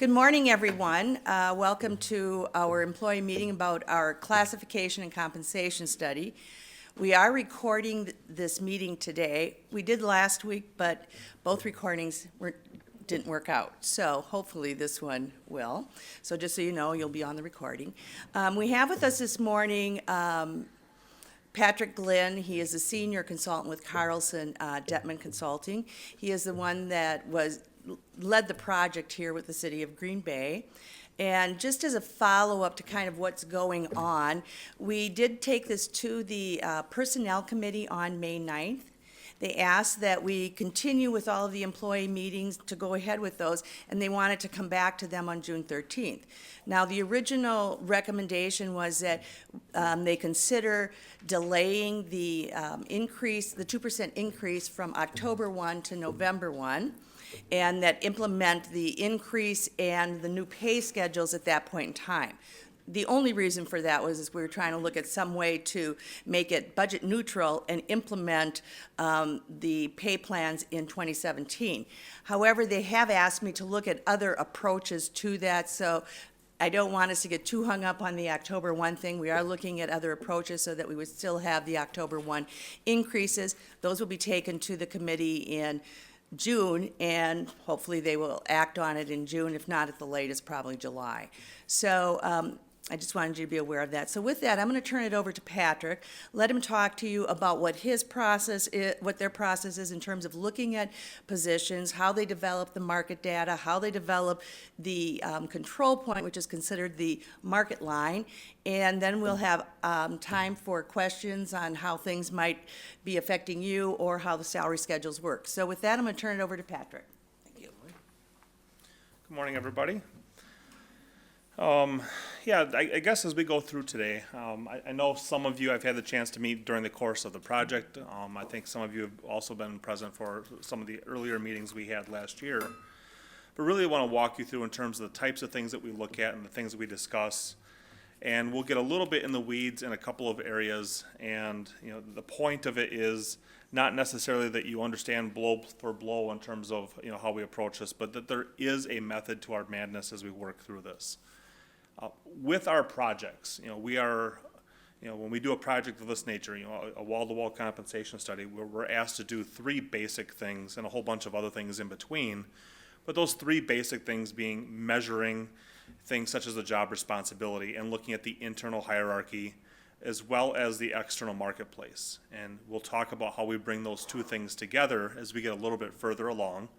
Good morning, everyone. Welcome to our employee meeting about our Classification and Compensation Study. We are recording this meeting today. We did last week, but both recordings didn't work out. So hopefully this one will. So just so you know, you'll be on the recording. We have with us this morning Patrick Glenn. He is a senior consultant with Carlson Dettman Consulting. He is the one that led the project here with the city of Green Bay. And just as a follow-up to kind of what's going on, we did take this to the Personnel Committee on May 9th. They asked that we continue with all of the employee meetings to go ahead with those, and they wanted to come back to them on June 13th. Now, the original recommendation was that they consider delaying the increase, the 2% increase from October 1 to November 1, and that implement the increase and the new pay schedules at that point in time. The only reason for that was we were trying to look at some way to make it budget neutral and implement the pay plans in 2017. However, they have asked me to look at other approaches to that, so I don't want us to get too hung up on the October 1 thing. We are looking at other approaches so that we would still have the October 1 increases. Those will be taken to the committee in June, and hopefully they will act on it in June, if not at the latest, probably July. So I just wanted you to be aware of that. So with that, I'm going to turn it over to Patrick. Let him talk to you about what his process is, what their process is in terms of looking at positions, how they develop the market data, how they develop the control point, which is considered the market line, and then we'll have time for questions on how things might be affecting you or how the salary schedules work. So with that, I'm going to turn it over to Patrick. Thank you. Good morning, everybody. I guess as we go through today, I know some of you I've had the chance to meet during the course of the project. I think some of you have also been present for some of the earlier meetings we had last year. But really I want to walk you through in terms of the types of things that we look at and the things that we discuss. And we'll get a little bit in the weeds in a couple of areas. And the point of it is not necessarily that you understand blow for blow in terms of how we approach this, but that there is a method to our madness as we work through this. With our projects, we are, when we do a project of this nature, a wall-to-wall compensation study, we're asked to do three basic things and a whole bunch of other things in between. But those three basic things being measuring things such as the job responsibility and looking at the internal hierarchy as well as the external marketplace. And we'll talk about how we bring those two things together as we get a little bit further along.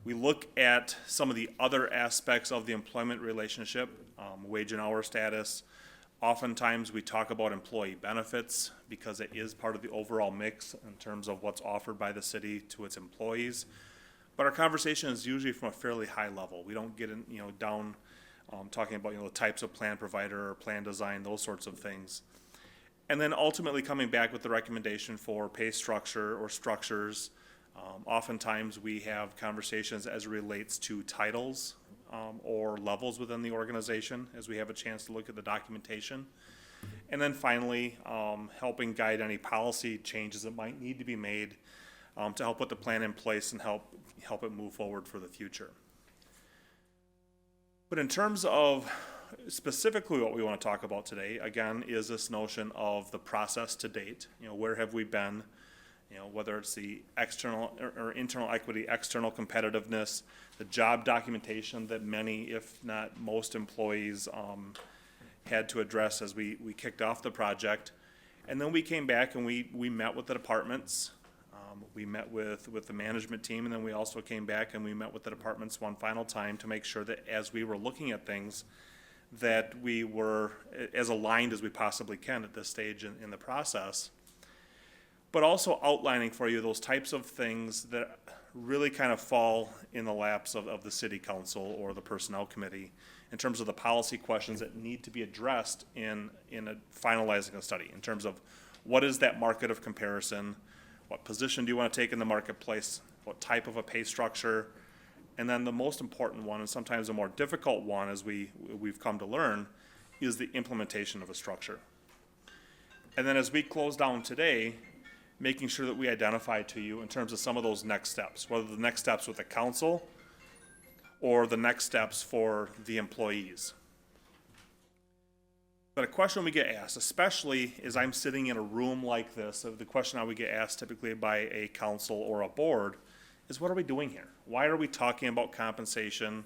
We look at some of the other aspects of the employment relationship, wage and hour status. Oftentimes we talk about employee benefits because it is part of the overall mix in terms of what's offered by the city to its employees. But our conversation is usually from a fairly high level. We don't get in, down talking about the types of plan provider or plan design, those sorts of things. And then ultimately coming back with the recommendation for pay structure or structures. Oftentimes we have conversations as it relates to titles or levels within the organization as we have a chance to look at the documentation. And then finally, helping guide any policy changes that might need to be made to help put the plan in place and help it move forward for the future. But in terms of specifically what we want to talk about today, again, is this notion of the process to date. Where have we been? Whether it's the external or internal equity, external competitiveness, the job documentation that many, if not most employees had to address as we kicked off the project. And then we came back and we met with the departments. We met with the management team, and then we also came back and we met with the departments one final time to make sure that as we were looking at things, that we were as aligned as we possibly can at this stage in the process. But also outlining for you those types of things that really kind of fall in the laps of the city council or the personnel committee in terms of the policy questions that need to be addressed in finalizing a study, in terms of what is that market of comparison, what position do you want to take in the marketplace, what type of a pay structure, and then the most important one, and sometimes the more difficult one as we've come to learn, is the implementation of a structure. And then as we close down today, making sure that we identify to you in terms of some of those next steps, whether the next steps with the council or the next steps for the employees. But a question we get asked, especially as I'm sitting in a room like this, the question I would get asked typically by a council or a board is, what are we doing here? Why are we talking about compensation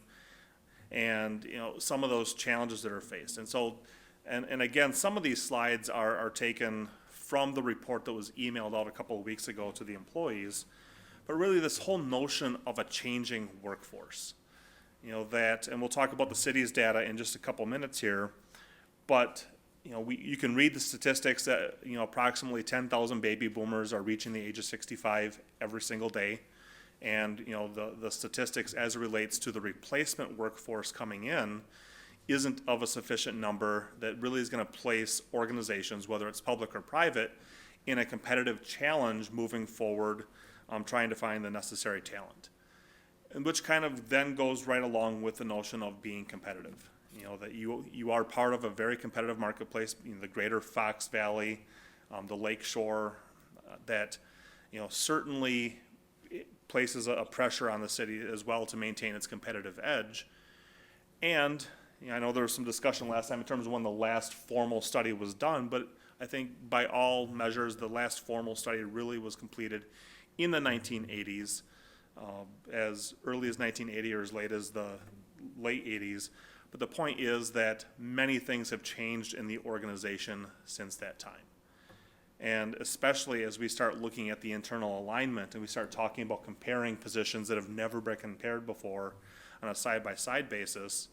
and some of those challenges that are faced? And so, and again, some of these slides are taken from the report that was emailed out a couple of weeks ago to the employees, but really this whole notion of a changing workforce. That, and we'll talk about the city's data in just a couple minutes here, but you can read the statistics that approximately 10,000 baby boomers are reaching the age of 65 every single day, and the statistics as it relates to the replacement workforce coming in isn't of a sufficient number that really is going to place organizations, whether it's public or private, in a competitive challenge moving forward, trying to find the necessary talent. And which kind of then goes right along with the notion of being competitive. That you are part of a very competitive marketplace, the greater Fox Valley, the Lake Shore, that certainly places a pressure on the city as well to maintain its competitive edge. And I know there was some discussion last time in terms of when the last formal study was done, but I think by all measures, the last formal study really was completed in the 1980s, as early as 1980 or as late as the late 80s. But the point is that many things have changed in the organization since that time. And especially as we start looking at the internal alignment and we start talking about comparing positions that have never been compared before on a side-by-side basis,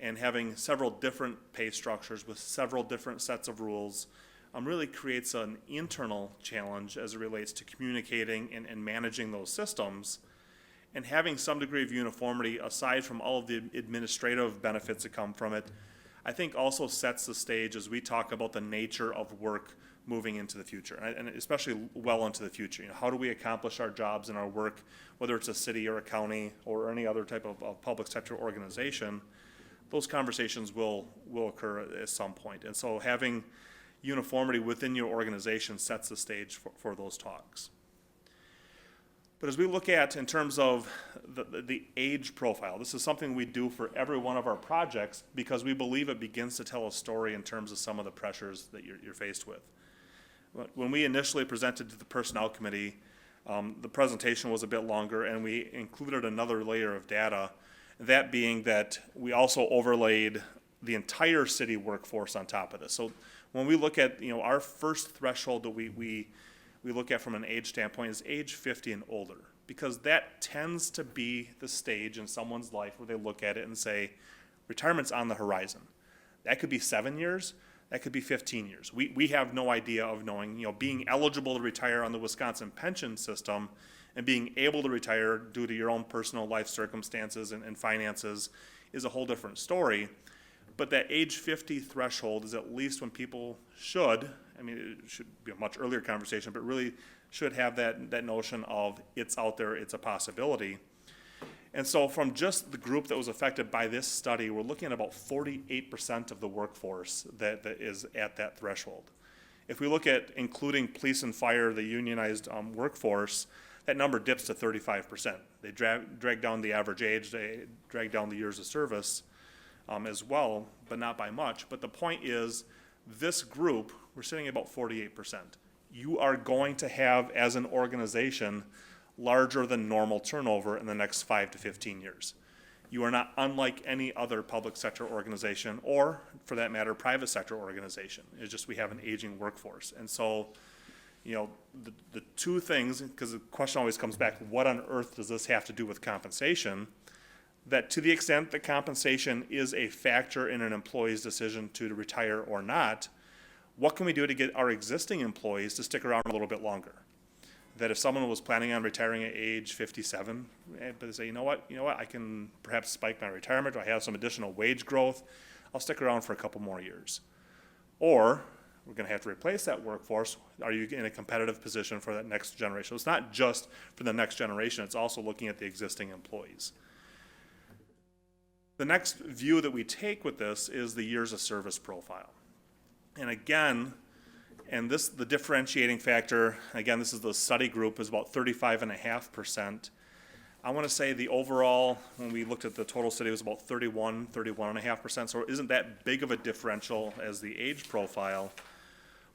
and having several different pay structures with several different sets of rules, really creates an internal challenge as it relates to communicating and managing those systems. And having some degree of uniformity, aside from all of the administrative benefits that come from it, I think also sets the stage as we talk about the nature of work moving into the future, and especially well into the future. How do we accomplish our jobs and our work, whether it's a city or a county or any other type of public sector organization? Those conversations will occur at some point. And so having uniformity within your organization sets the stage for those talks. But as we look at in terms of the age profile, this is something we do for every one of our projects because we believe it begins to tell a story in terms of some of the pressures that you're faced with. When we initially presented to the Personnel Committee, the presentation was a bit longer and we included another layer of data, that being that we also overlaid the entire city workforce on top of this. So when we look at our first threshold that we look at from an age standpoint is age 50 and older, because that tends to be the stage in someone's life where they look at it and say, retirement's on the horizon. That could be 7 years, that could be 15 years. We have no idea of knowing, being eligible to retire on the Wisconsin pension system and being able to retire due to your own personal life circumstances and finances is a whole different story. But that age 50 threshold is at least when people should, it should be a much earlier conversation, but really should have that notion of it's out there, it's a possibility. And so from just the group that was affected by this study, we're looking at about 48% of the workforce that is at that threshold. If we look at including police and fire, the unionized workforce, that number dips to 35%. They drag down the average age, they drag down the years of service as well, but not by much. But the point is, this group, we're sitting at about 48%. You are going to have, as an organization, larger than normal turnover in the next 5 to 15 years. You are not unlike any other public sector organization, or for that matter, private sector organization. It's just we have an aging workforce. And so, the two things, because the question always comes back, what on earth does this have to do with compensation? That to the extent that compensation is a factor in an employee's decision to retire or not, what can we do to get our existing employees to stick around a little bit longer? That if someone was planning on retiring at age 57, but they say, you know what, I can perhaps spike my retirement, or I have some additional wage growth, I'll stick around for a couple more years. Or we're going to have to replace that workforce. Are you in a competitive position for that next generation? So it's not just for the next generation, it's also looking at the existing employees. The next view that we take with this is the years of service profile. And again, the differentiating factor, again, this is the study group, is about 35.5%. I want to say the overall, when we looked at the total city, was about 31.5%. So it isn't that big of a differential as the age profile.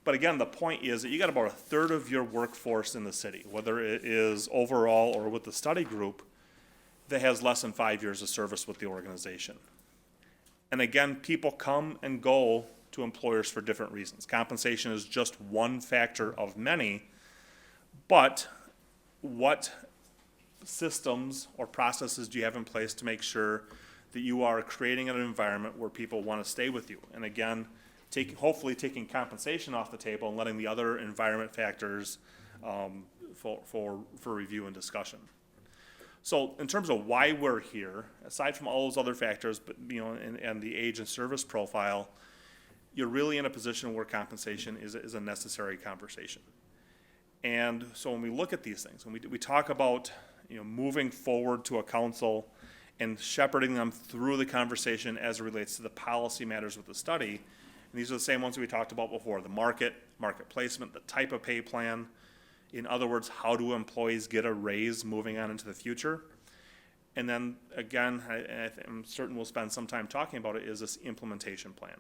But again, the point is that you got about a third of your workforce in the city, whether it is overall or with the study group, that has less than 5 years of service with the organization. And again, people come and go to employers for different reasons. Compensation is just one factor of many, but what systems or processes do you have in place to make sure that you are creating an environment where people want to stay with you? And again, hopefully taking compensation off the table and letting the other environment factors for review and discussion. So in terms of why we're here, aside from all those other factors, but and the age and service profile, you're really in a position where compensation is a necessary conversation. And so when we look at these things, when we talk about moving forward to a council and shepherding them through the conversation as it relates to the policy matters with the study, and these are the same ones we talked about before: the market placement, the type of pay plan. In other words, how do employees get a raise moving on into the future? And then again, I'm certain we'll spend some time talking about it, is this implementation plan.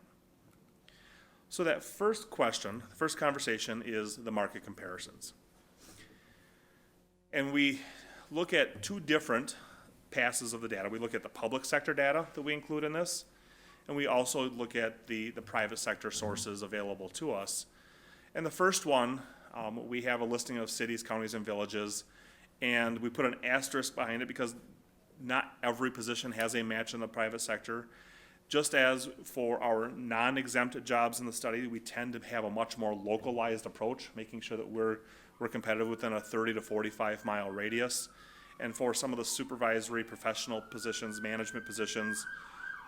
So that first question, the first conversation, is the market comparisons. And we look at two different passes of the data. We look at the public sector data that we include in this, and we also look at the private sector sources available to us. And the first one, we have a listing of cities, counties, and villages, and we put an asterisk behind it because not every position has a match in the private sector. Just as for our non-exempt jobs in the study, we tend to have a much more localized approach, making sure that we're competitive within a 30 to 45 mile radius. And for some of the supervisory professional positions, management positions,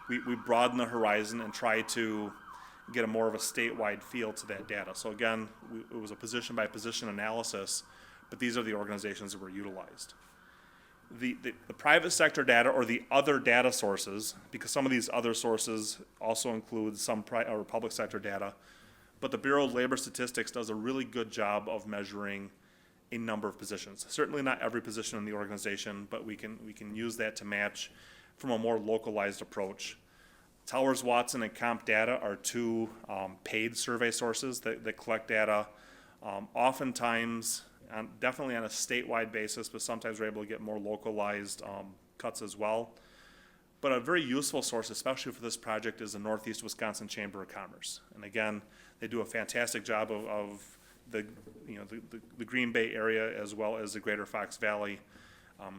we broaden the horizon and try to get a more of a statewide feel to that data. So again, it was a position by position analysis, but these are the organizations that were utilized. The private sector data, or the other data sources, because some of these other sources also include some public sector data, but the Bureau of Labor Statistics does a really good job of measuring a number of positions. Certainly not every position in the organization, but we can use that to match from a more localized approach. Towers Watson and Comp Data are two paid survey sources that collect data, oftentimes definitely on a statewide basis, but sometimes we're able to get more localized cuts as well. But a very useful source, especially for this project, is the Northeast Wisconsin Chamber of Commerce. And again, they do a fantastic job of the Green Bay area as well as the Greater Fox Valley,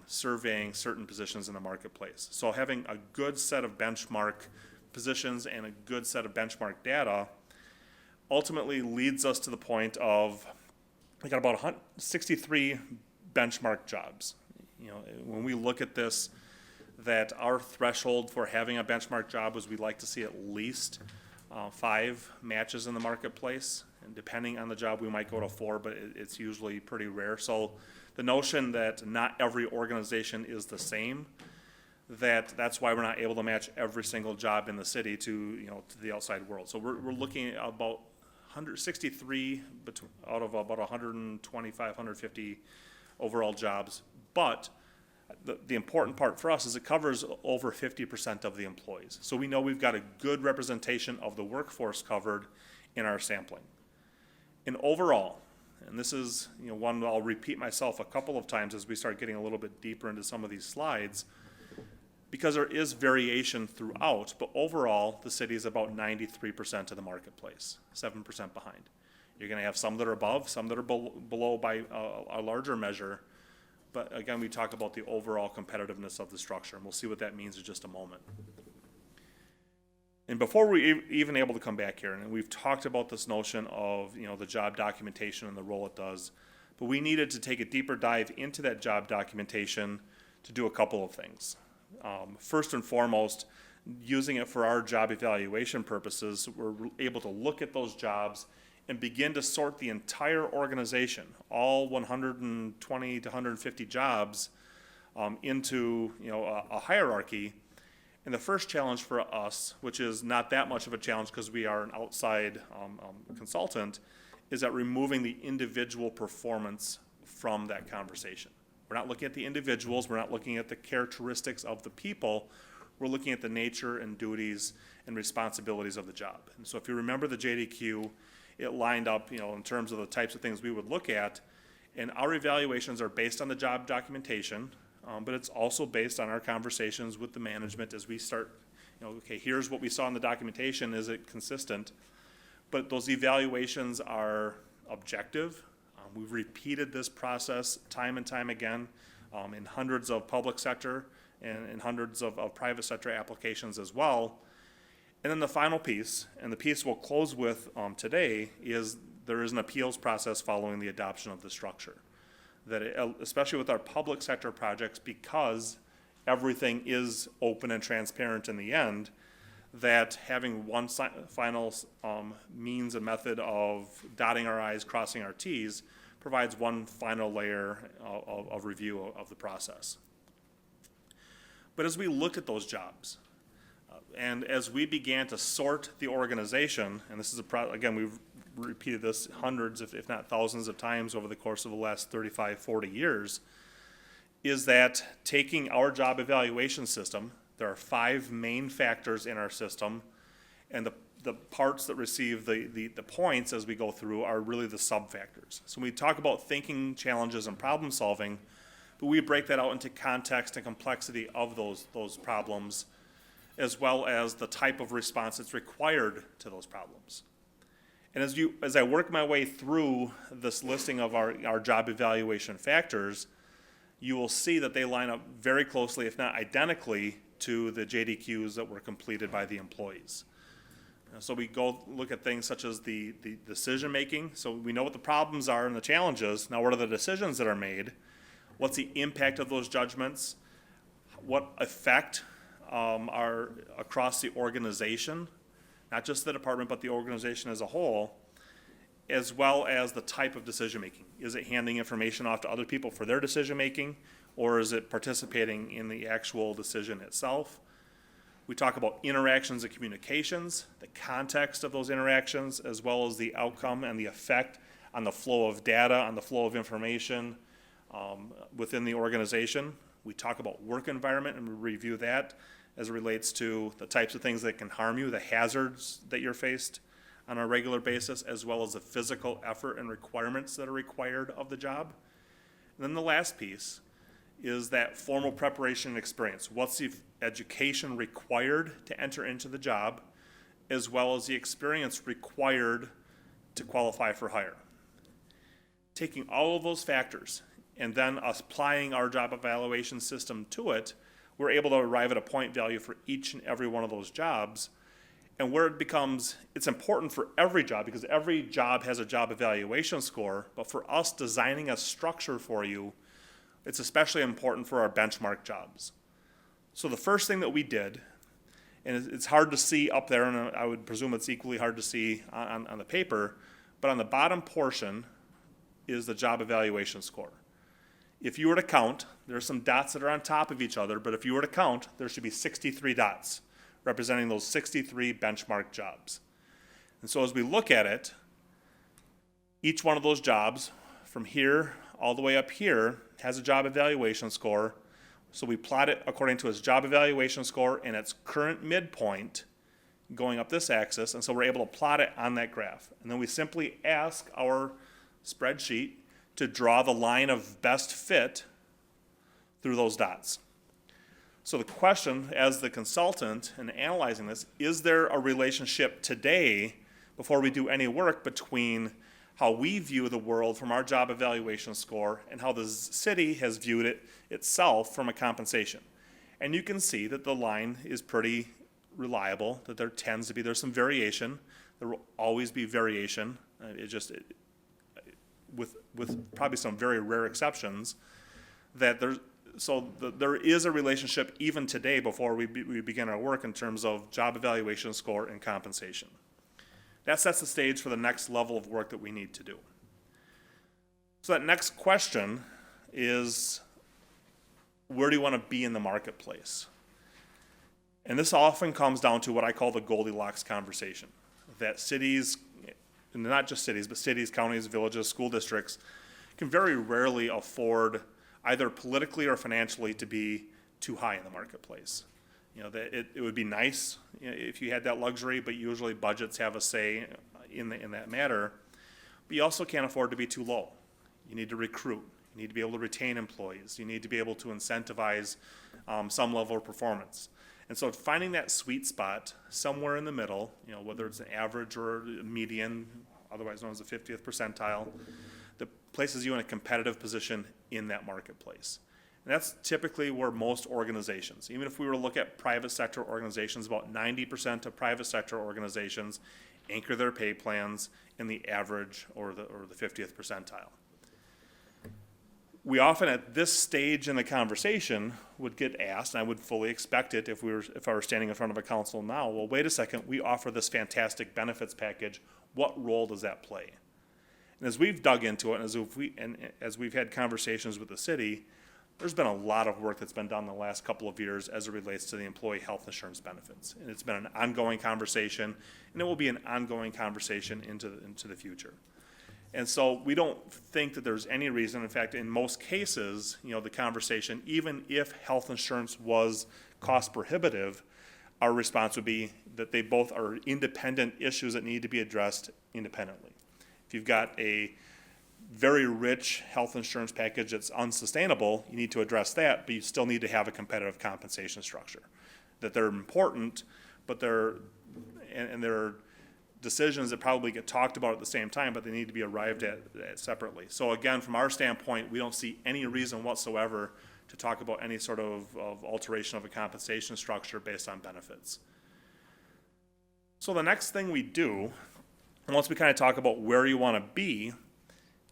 surveying certain positions in the marketplace. So having a good set of benchmark positions and a good set of benchmark data ultimately leads us to the point of we got about 63 benchmark jobs. When we look at this, that our threshold for having a benchmark job is we'd like to see at least 5 matches in the marketplace. And depending on the job, we might go to 4, but it's usually pretty rare. So the notion that not every organization is the same, that's why we're not able to match every single job in the city to the outside world. So we're looking at about 163 out of about 125, 150 overall jobs. But the important part for us is it covers over 50% of the employees. So we know we've got a good representation of the workforce covered in our sampling. And overall, and this is one I'll repeat myself a couple of times as we start getting a little bit deeper into some of these slides, because there is variation throughout, but overall, the city is about 93% of the marketplace, 7% behind. You're going to have some that are above, some that are below by a larger measure, but again, we talk about the overall competitiveness of the structure, and we'll see what that means in just a moment. And before we're even able to come back here, and we've talked about this notion of the job documentation and the role it does, but we needed to take a deeper dive into that job documentation to do a couple of things. First and foremost, using it for our job evaluation purposes, we're able to look at those jobs and begin to sort the entire organization, all 120 to 150 jobs, into a hierarchy. And the first challenge for us, which is not that much of a challenge because we are an outside consultant, is that removing the individual performance from that conversation, We're not looking at the individuals, we're not looking at the characteristics of the people, we're looking at the nature and duties and responsibilities of the job. And so if you remember the JDQ, it lined up, in terms of the types of things we would look at, and our evaluations are based on the job documentation, but it's also based on our conversations with the management as we start, okay, here's what we saw in the documentation, is it consistent? But those evaluations are objective. We've repeated this process time and time again in hundreds of public sector and in hundreds of private sector applications as well. And then the final piece, and the piece we'll close with today, is there is an appeals process following the adoption of the structure. That especially with our public sector projects, because everything is open and transparent in the end, that having one final means and method of dotting our I's, crossing our T's, provides one final layer of review of the process. But as we look at those jobs, and as we began to sort the organization, and this is again, we've repeated this hundreds, if not thousands of times over the course of the last 35, 40 years, is that taking our job evaluation system, there are 5 main factors in our system, and the parts that receive the points as we go through are really the sub-factors. So when we talk about thinking, challenges, and problem solving, but we break that out into context and complexity of those problems, as well as the type of response that's required to those problems. And as I work my way through this listing of our job evaluation factors, you will see that they line up very closely, if not identically, to the JDQs that were completed by the employees. So we go look at things such as the decision-making. So we know what the problems are and the challenges. Now what are the decisions that are made? What's the impact of those judgments? What effect are across the organization, not just the department, but the organization as a whole, as well as the type of decision-making. Is it handing information off to other people for their decision-making, or is it participating in the actual decision itself? We talk about interactions and communications, the context of those interactions, as well as the outcome and the effect on the flow of data, on the flow of information within the organization. We talk about work environment, and we review that as it relates to the types of things that can harm you, the hazards that you're faced on a regular basis, as well as the physical effort and requirements that are required of the job. And then the last piece is that formal preparation and experience. What's the education required to enter into the job, as well as the experience required to qualify for hire? Taking all of those factors and then applying our job evaluation system to it, we're able to arrive at a point value for each and every one of those jobs. And where it becomes, it's important for every job, because every job has a job evaluation score, but for us designing a structure for you, it's especially important for our benchmark jobs. So the first thing that we did, and it's hard to see up there, and I would presume it's equally hard to see on the paper, but on the bottom portion is the job evaluation score. If you were to count, there are some dots that are on top of each other, but if you were to count, there should be 63 dots representing those 63 benchmark jobs. And so as we look at it, each one of those jobs, from here all the way up here, has a job evaluation score. So we plot it according to its job evaluation score and its current midpoint going up this axis, and so we're able to plot it on that graph. And then we simply ask our spreadsheet to draw the line of best fit through those dots. So the question, as the consultant in analyzing this, is there a relationship today, before we do any work, between how we view the world from our job evaluation score and how the city has viewed it itself from a compensation? And you can see that the line is pretty reliable, that there's some variation. There will always be variation. With probably some very rare exceptions, that there is a relationship even today before we begin our work in terms of job evaluation score and compensation. That sets the stage for the next level of work that we need to do. So that next question is, where do you want to be in the marketplace? And this often comes down to what I call the Goldilocks conversation, that cities, and not just cities, but cities, counties, villages, school districts, can very rarely afford either politically or financially to be too high in the marketplace. You know, that it would be nice, you know, if you had that luxury, but usually budgets have a say in that matter. But you also can't afford to be too low. You need to recruit. You need to be able to retain employees. You need to be able to incentivize some level of performance. And so finding that sweet spot somewhere in the middle, you know, whether it's an average or a median, otherwise known as the 50th percentile, that places you in a competitive position in that marketplace. And that's typically where most organizations, even if we were to look at private sector organizations, about 90% of private sector organizations anchor their pay plans in the average or the 50th percentile. We often at this stage in the conversation would get asked, and I would fully expect it if I were standing in front of a council now, well, wait a second, we offer this fantastic benefits package, what role does that play? And as we've dug into it, and as we've had conversations with the city, there's been a lot of work that's been done in the last couple of years as it relates to the employee health insurance benefits. And it's been an ongoing conversation, and it will be an ongoing conversation into the future. And so we don't think that there's any reason, in fact, in most cases, you know, the conversation, even if health insurance was cost prohibitive, our response would be that they both are independent issues that need to be addressed independently. If you've got a very rich health insurance package that's unsustainable, you need to address that, but you still need to have a competitive compensation structure. That they're important, but they're decisions that probably get talked about at the same time, but they need to be arrived at separately. So again, from our standpoint, we don't see any reason whatsoever to talk about any sort of alteration of a compensation structure based on benefits. So the next thing we do, once we kind of talk about where you want to be,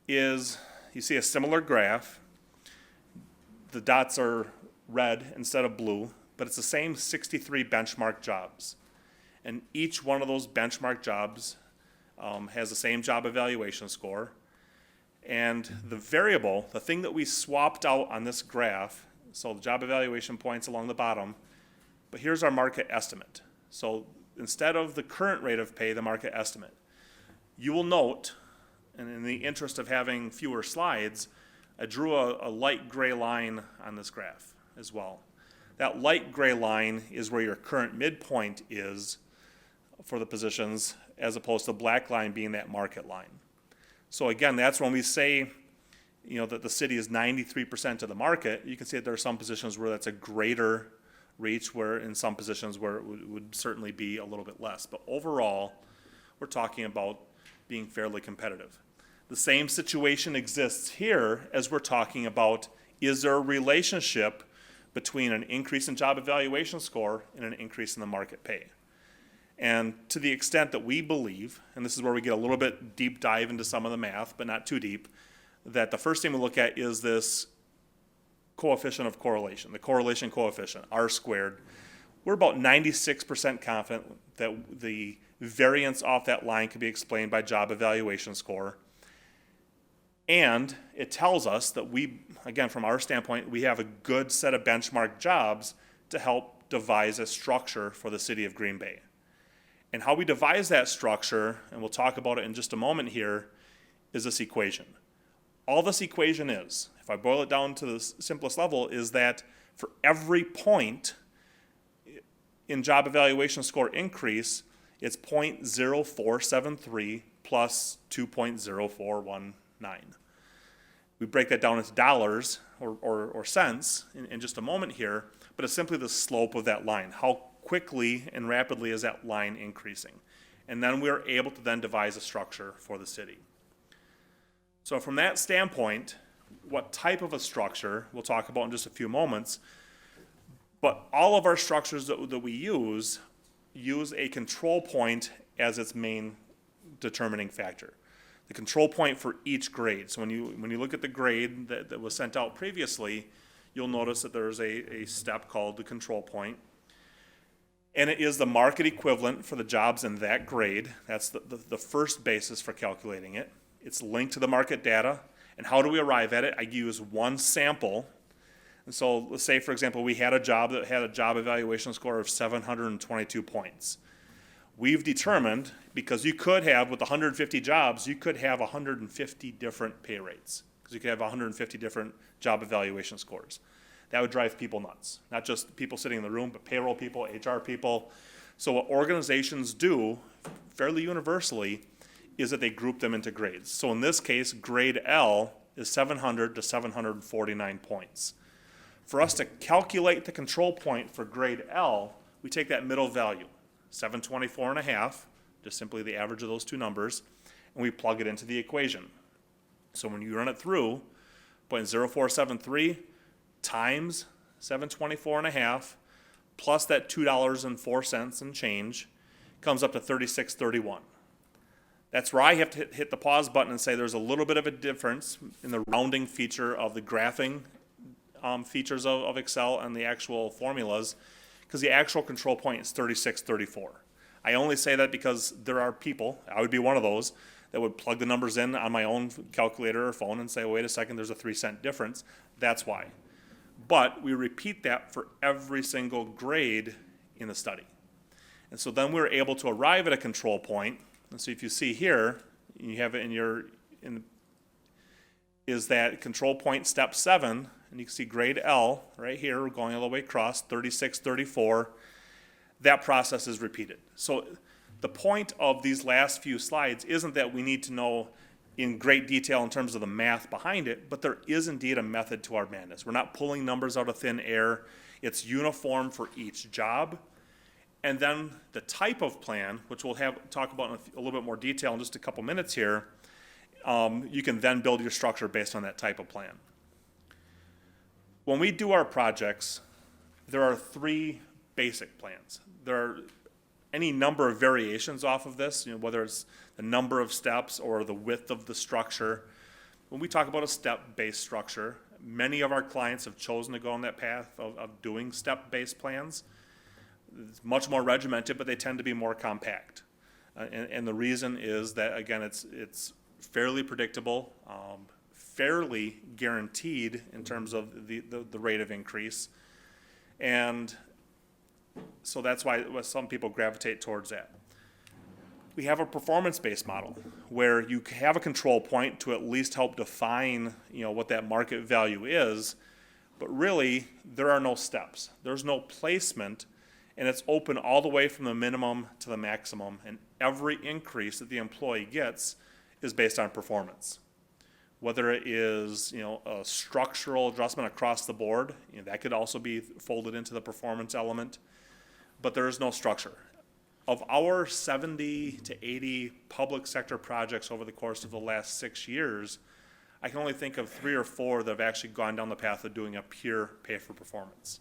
is you see a similar graph. The dots are red instead of blue, but it's the same 63 benchmark jobs. And each one of those benchmark jobs has the same job evaluation score. And the variable, the thing that we swapped out on this graph, so the job evaluation points along the bottom, but here's our market estimate. So instead of the current rate of pay, the market estimate. You will note, and in the interest of having fewer slides, I drew a light gray line on this graph as well. That light gray line is where your current midpoint is for the positions, as opposed to the black line being that market line. So again, that's when we say, you know, that the city is 93% of the market. You can see that there are some positions where that's a greater reach, where in some positions where it would certainly be a little bit less. But overall, we're talking about being fairly competitive. The same situation exists here as we're talking about, is there a relationship between an increase in job evaluation score and an increase in the market pay? And to the extent that we believe, and this is where we get a little bit deep dive into some of the math, but not too deep, that the first thing we look at is this coefficient of correlation, the correlation coefficient, R squared. We're about 96% confident that the variance off that line can be explained by job evaluation score. And it tells us that we, again, from our standpoint, we have a good set of benchmark jobs to help devise a structure for the city of Green Bay. And how we devise that structure, and we'll talk about it in just a moment here, is this equation. All this equation is, if I boil it down to the simplest level, is that for every point in job evaluation score increase, it's 0.0473 plus 2.0419. We break that down into dollars or cents in just a moment here, but it's simply the slope of that line. How quickly and rapidly is that line increasing? And then we're able to then devise a structure for the city. So from that standpoint, what type of a structure, we'll talk about in just a few moments, but all of our structures that we use a control point as its main determining factor. The control point for each grade. So when you look at the grade that was sent out previously, you'll notice that there's a step called the control point. And it is the market equivalent for the jobs in that grade. That's the first basis for calculating it. It's linked to the market data. And how do we arrive at it? I use one sample. And so let's say, for example, we had a job that had a job evaluation score of 722 points. We've determined, because you could have, with 150 jobs, you could have 150 different pay rates. because you could have 150 different job evaluation scores. That would drive people nuts, not just people sitting in the room, but payroll people, HR people. So what organizations do fairly universally is that they group them into grades. So in this case, grade L is 700 to 749 points. For us to calculate the control point for grade L, we take that middle value, 724 and a half, just simply the average of those two numbers, and we plug it into the equation. So when you run it through, 0.0473 times 724 and a half plus that $2.04 and change comes up to 36.31. That's where I have to hit the pause button and say there's a little bit of a difference in the rounding feature of the graphing features of Excel and the actual formulas, because the actual control point is 36.34. I only say that because there are people, I would be one of those, that would plug the numbers in on my own calculator or phone and say, wait a second, there's a 3-cent difference. That's why. But we repeat that for every single grade in the study. And so then we're able to arrive at a control point. And so if you see here, you have it is that control point step 7, and you can see grade L right here, going all the way across, 36.34. That process is repeated. So the point of these last few slides isn't that we need to know in great detail in terms of the math behind it, but there is indeed a method to our madness. We're not pulling numbers out of thin air. It's uniform for each job. And then the type of plan, which we'll talk about in a little bit more detail in just a couple minutes here, you can then build your structure based on that type of plan. When we do our projects, there are 3 basic plans. There are any number of variations off of this, whether it's the number of steps or the width of the structure. When we talk about a step-based structure, many of our clients have chosen to go on that path of doing step-based plans. It's much more regimented, but they tend to be more compact. And the reason is that, again, it's fairly predictable, fairly guaranteed in terms of the rate of increase. And so that's why some people gravitate towards that. We have a performance-based model where you have a control point to at least help define, what that market value is, but really there are no steps. There's no placement, and it's open all the way from the minimum to the maximum, and every increase that the employee gets is based on performance. Whether it is, a structural adjustment across the board, that could also be folded into the performance element, but there is no structure. Of our 70 to 80 public sector projects over the course of the last 6 years, I can only think of 3 or 4 that have actually gone down the path of doing a pure pay for performance.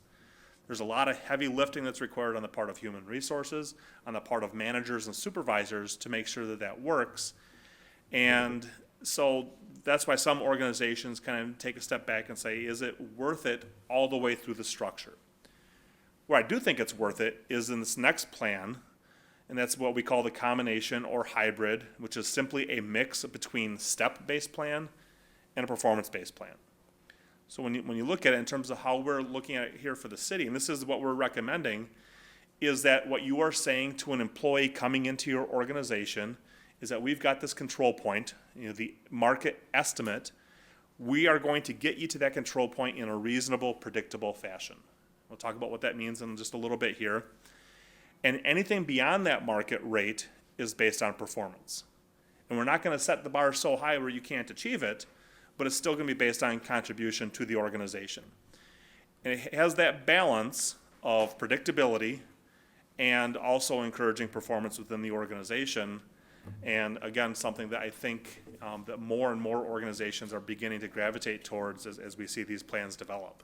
There's a lot of heavy lifting that's required on the part of human resources, on the part of managers and supervisors to make sure that that works. And so that's why some organizations kind of take a step back and say, is it worth it all the way through the structure? Where I do think it's worth it is in this next plan, and that's what we call the combination or hybrid, which is simply a mix between step-based plan and a performance-based plan. So when you look at it in terms of how we're looking at it here for the city, and this is what we're recommending, is that what you are saying to an employee coming into your organization is that we've got this control point, the market estimate. We are going to get you to that control point in a reasonable, predictable fashion. We'll talk about what that means in just a little bit here. And anything beyond that market rate is based on performance. And we're not going to set the bar so high where you can't achieve it, but it's still going to be based on contribution to the organization. And it has that balance of predictability and also encouraging performance within the organization. And again, something that I think that more and more organizations are beginning to gravitate towards as we see these plans develop.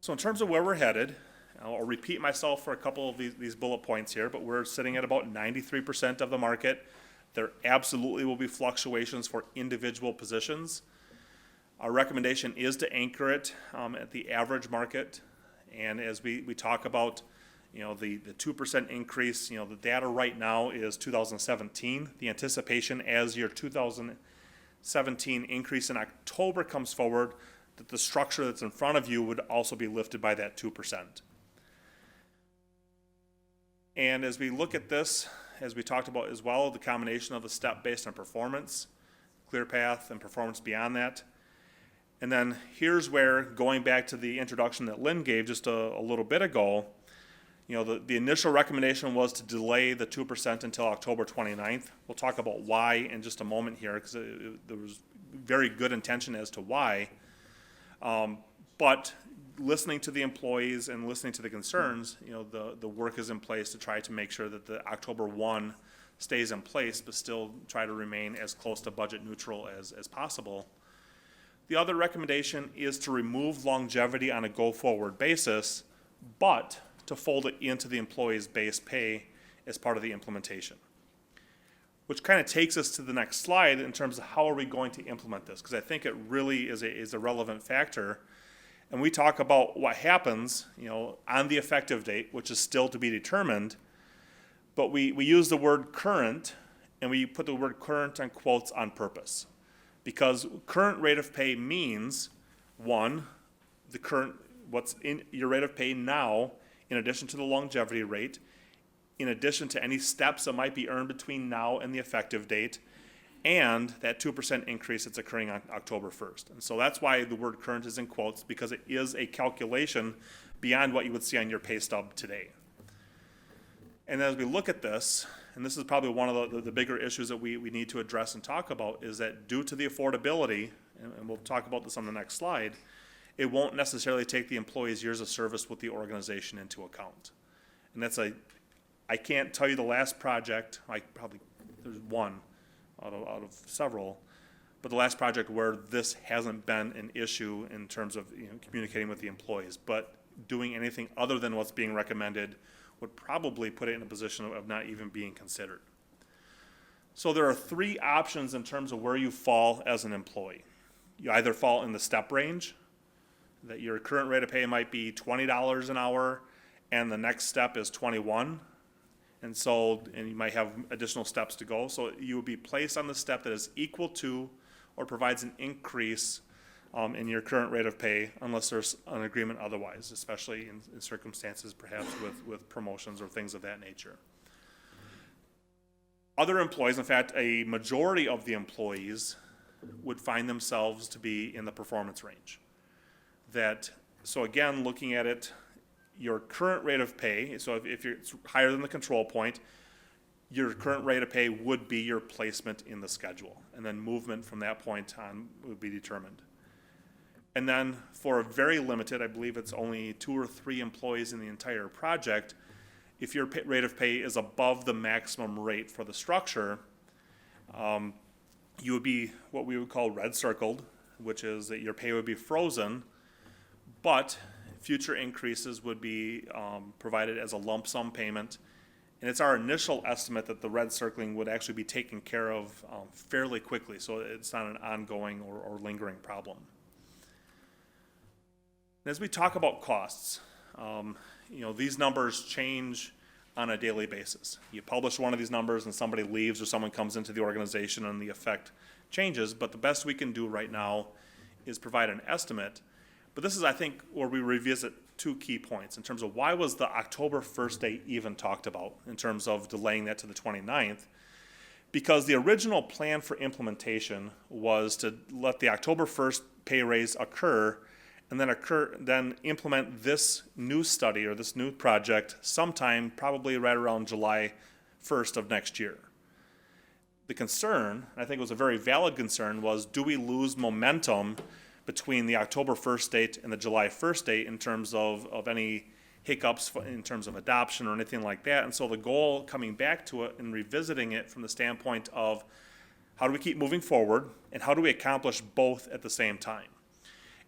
So in terms of where we're headed, I'll repeat myself for a couple of these bullet points here, but we're sitting at about 93% of the market. There absolutely will be fluctuations for individual positions. Our recommendation is to anchor it at the average market. And as we talk about, the 2% increase, the data right now is 2017. The anticipation as your 2017 increase in October comes forward, that the structure that's in front of you would also be lifted by that 2%. And as we look at this, as we talked about as well, the combination of the step based on performance, clear path and performance beyond that. And then here's where, going back to the introduction that Lynn gave just a little bit ago, the initial recommendation was to delay the 2% until October 29th. We'll talk about why in just a moment here, because there was very good intention as to why. But listening to the employees and listening to the concerns, the work is in place to try to make sure that the October 1 stays in place, but still try to remain as close to budget neutral as possible. The other recommendation is to remove longevity on a go-forward basis, but to fold it into the employee's base pay as part of the implementation. Which kind of takes us to the next slide in terms of how are we going to implement this, because I think it really is a relevant factor. And we talk about what happens, on the effective date, which is still to be determined, but we use the word current, and we put the word current in quotes on purpose. Because current rate of pay means, one, what's in your rate of pay now, in addition to the longevity rate, in addition to any steps that might be earned between now and the effective date, and that 2% increase that's occurring on October 1st. And so that's why the word current is in quotes, because it is a calculation beyond what you would see on your pay stub today. And as we look at this, and this is probably one of the bigger issues that we need to address and talk about, is that due to the affordability, and we'll talk about this on the next slide, it won't necessarily take the employee's years of service with the organization into account. And I can't tell you the last project, there's one out of several, but the last project where this hasn't been an issue in terms of communicating with the employees. But doing anything other than what's being recommended would probably put it in a position of not even being considered. So there are three options in terms of where you fall as an employee. You either fall in the step range, that your current rate of pay might be $20 an hour, and the next step is 21. And you might have additional steps to go. So you would be placed on the step that is equal to or provides an increase in your current rate of pay, unless there's an agreement otherwise, especially in circumstances perhaps with promotions or things of that nature. Other employees, in fact, a majority of the employees would find themselves to be in the performance range. So again, looking at it, your current rate of pay, so if it's higher than the control point, your current rate of pay would be your placement in the schedule, and then movement from that point on would be determined. And then for a very limited, I believe it's only 2 or 3 employees in the entire project, if your rate of pay is above the maximum rate for the structure, you would be what we would call red circled, which is that your pay would be frozen, but future increases would be provided as a lump sum payment. And it's our initial estimate that the red circling would actually be taken care of fairly quickly, so it's not an ongoing or lingering problem. And as we talk about costs, these numbers change on a daily basis. You publish one of these numbers and somebody leaves or someone comes into the organization and the effect changes, but the best we can do right now is provide an estimate. But this is, I think, where we revisit 2 key points in terms of why was the October 1st date even talked about in terms of delaying that to the 29th. Because the original plan for implementation was to let the October 1st pay raise occur and then implement this new study or this new project sometime probably right around July 1st of next year. The concern, and I think it was a very valid concern, was do we lose momentum between the October 1st date and the July 1st date in terms of any hiccups in terms of adoption or anything like that. And so the goal coming back to it and revisiting it from the standpoint of how do we keep moving forward and how do we accomplish both at the same time.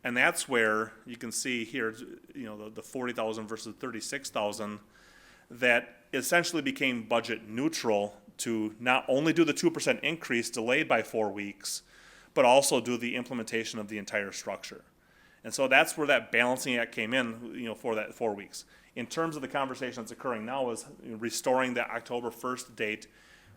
And that's where you can see here, the 40,000 versus 36,000, that essentially became budget neutral to not only do the 2% increase delayed by 4 weeks, but also do the implementation of the entire structure. And so that's where that balancing act came in, for that 4 weeks. In terms of the conversation that's occurring now is restoring that October 1st date,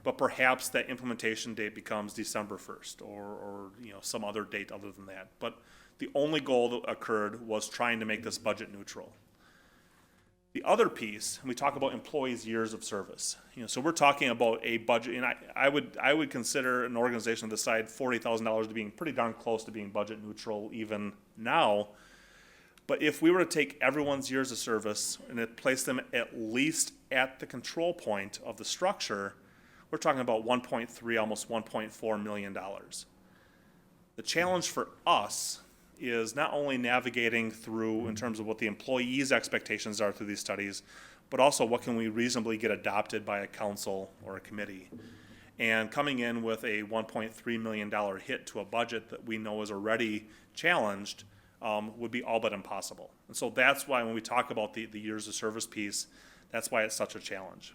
but perhaps that implementation date becomes December 1st or some other date other than that. But the only goal that occurred was trying to make this budget neutral. The other piece, we talk about employees' years of service. So we're talking about a budget, and I would consider an organization of this size $40,000 to being pretty darn close to being budget neutral even now. But if we were to take everyone's years of service and place them at least at the control point of the structure, we're talking about 1.3, almost $1.4 million. The challenge for us is not only navigating through in terms of what the employees' expectations are through these studies, but also what can we reasonably get adopted by a council or a committee. And coming in with a $1.3 million hit to a budget that we know is already challenged would be all but impossible. And so that's why when we talk about the years of service piece, that's why it's such a challenge.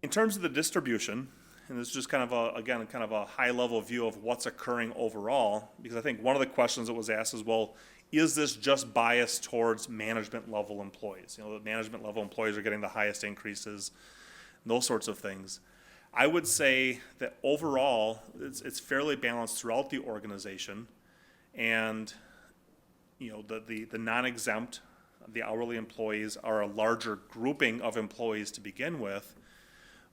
In terms of the distribution, and this is just kind of a high-level view of what's occurring overall, because I think one of the questions that was asked is, well, is this just biased towards management-level employees? The management-level employees are getting the highest increases, and those sorts of things. I would say that overall, it's fairly balanced throughout the organization, and the non-exempt, the hourly employees are a larger grouping of employees to begin with.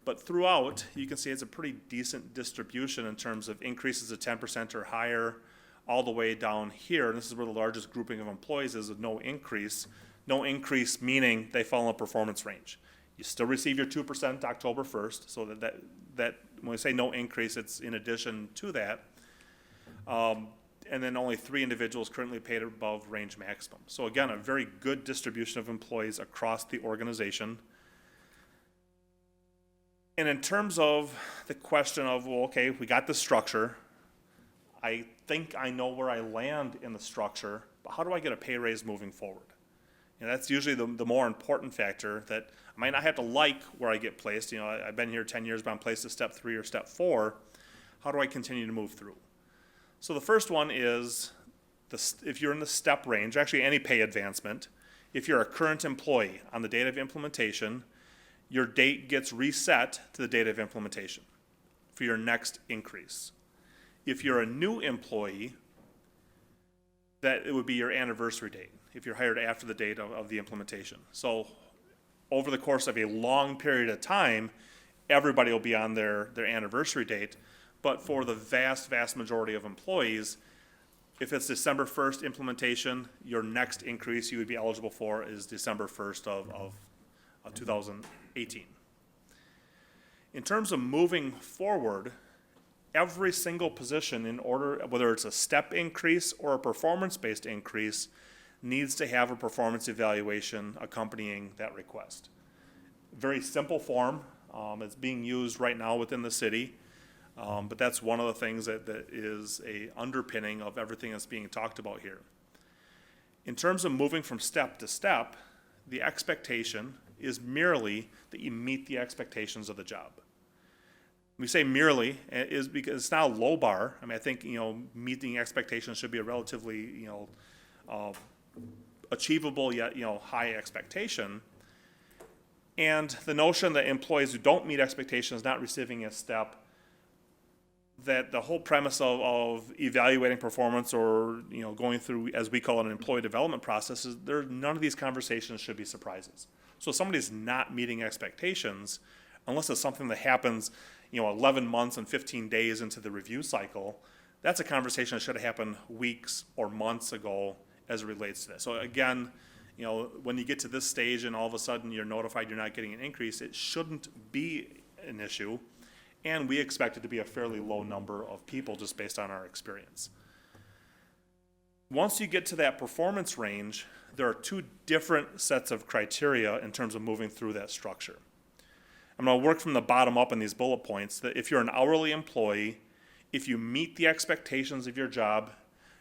But throughout, you can see it's a pretty decent distribution in terms of increases of 10% or higher, all the way down here. And this is where the largest grouping of employees is with no increase. No increase meaning they fall in a performance range. You still receive your 2% October 1st, so that when we say no increase, it's in addition to that. And then only 3 individuals currently paid above range maximum. So again, a very good distribution of employees across the organization. And in terms of the question of, well, okay, we got the structure. I think I know where I land in the structure, but how do I get a pay raise moving forward? That's usually the more important factor, that I might not have to like where I get placed. I've been here 10 years, but I'm placed at step 3 or step 4. How do I continue to move through? So the first one is, if you're in the step range, actually any pay advancement, if you're a current employee on the date of implementation, your date gets reset to the date of implementation for your next increase. If you're a new employee, that it would be your anniversary date, if you're hired after the date of the implementation. So over the course of a long period of time, everybody will be on their anniversary date. But for the vast majority of employees, if it's December 1st implementation, your next increase you would be eligible for is December 1st of 2018. In terms of moving forward, every single position, in order, whether it's a step increase or a performance-based increase, needs to have a performance evaluation accompanying that request. Very simple form. It's being used right now within the city, but that's one of the things that is a underpinning of everything that's being talked about here. In terms of moving from step to step, the expectation is merely that you meet the expectations of the job. We say merely is because it's not a low bar. I think meeting expectations should be a relatively achievable yet high expectation. And the notion that employees who don't meet expectations not receiving a step, that the whole premise of evaluating performance or going through, as we call it, an employee development process, is none of these conversations should be surprises. So if somebody's not meeting expectations, unless it's something that happens 11 months and 15 days into the review cycle, that's a conversation that should have happened weeks or months ago as it relates to this. So again, when you get to this stage and all of a sudden you're notified you're not getting an increase, it shouldn't be an issue. And we expect it to be a fairly low number of people just based on our experience. Once you get to that performance range, there are 2 different sets of criteria in terms of moving through that structure. I'm going to work from the bottom up in these bullet points, that if you're an hourly employee, if you meet the expectations of your job,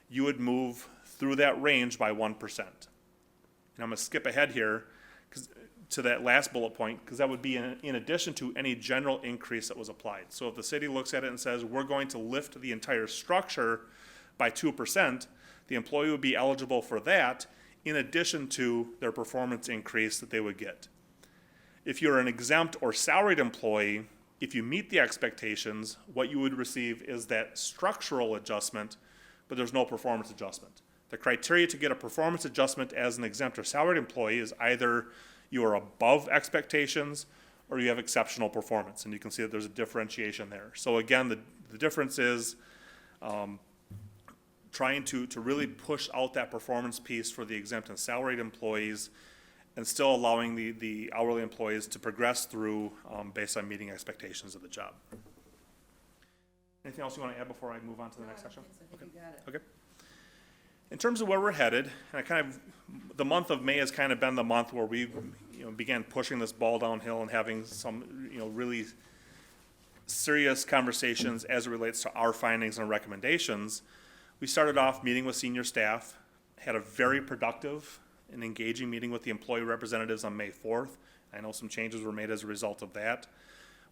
you would move through that range by 1%. And I'm going to skip ahead here to that last bullet point, because that would be in addition to any general increase that was applied. So if the city looks at it and says, we're going to lift the entire structure by 2%, the employee would be eligible for that in addition to their performance increase that they would get. If you're an exempt or salaried employee, if you meet the expectations, what you would receive is that structural adjustment, but there's no performance adjustment. The criteria to get a performance adjustment as an exempt or salaried employee is either you are above expectations or you have exceptional performance. And you can see that there's a differentiation there. So again, the difference is trying to really push out that performance piece for the exempt and salaried employees and still allowing the hourly employees to progress through based on meeting expectations of the job. Anything else you want to add before I move on to the next section? I think you got it. Okay. In terms of where we're headed, and the month of May has kind of been the month where we, began pushing this ball downhill and having some, really serious conversations as it relates to our findings and recommendations. We started off meeting with senior staff, had a very productive and engaging meeting with the employee representatives on May 4th. I know some changes were made as a result of that.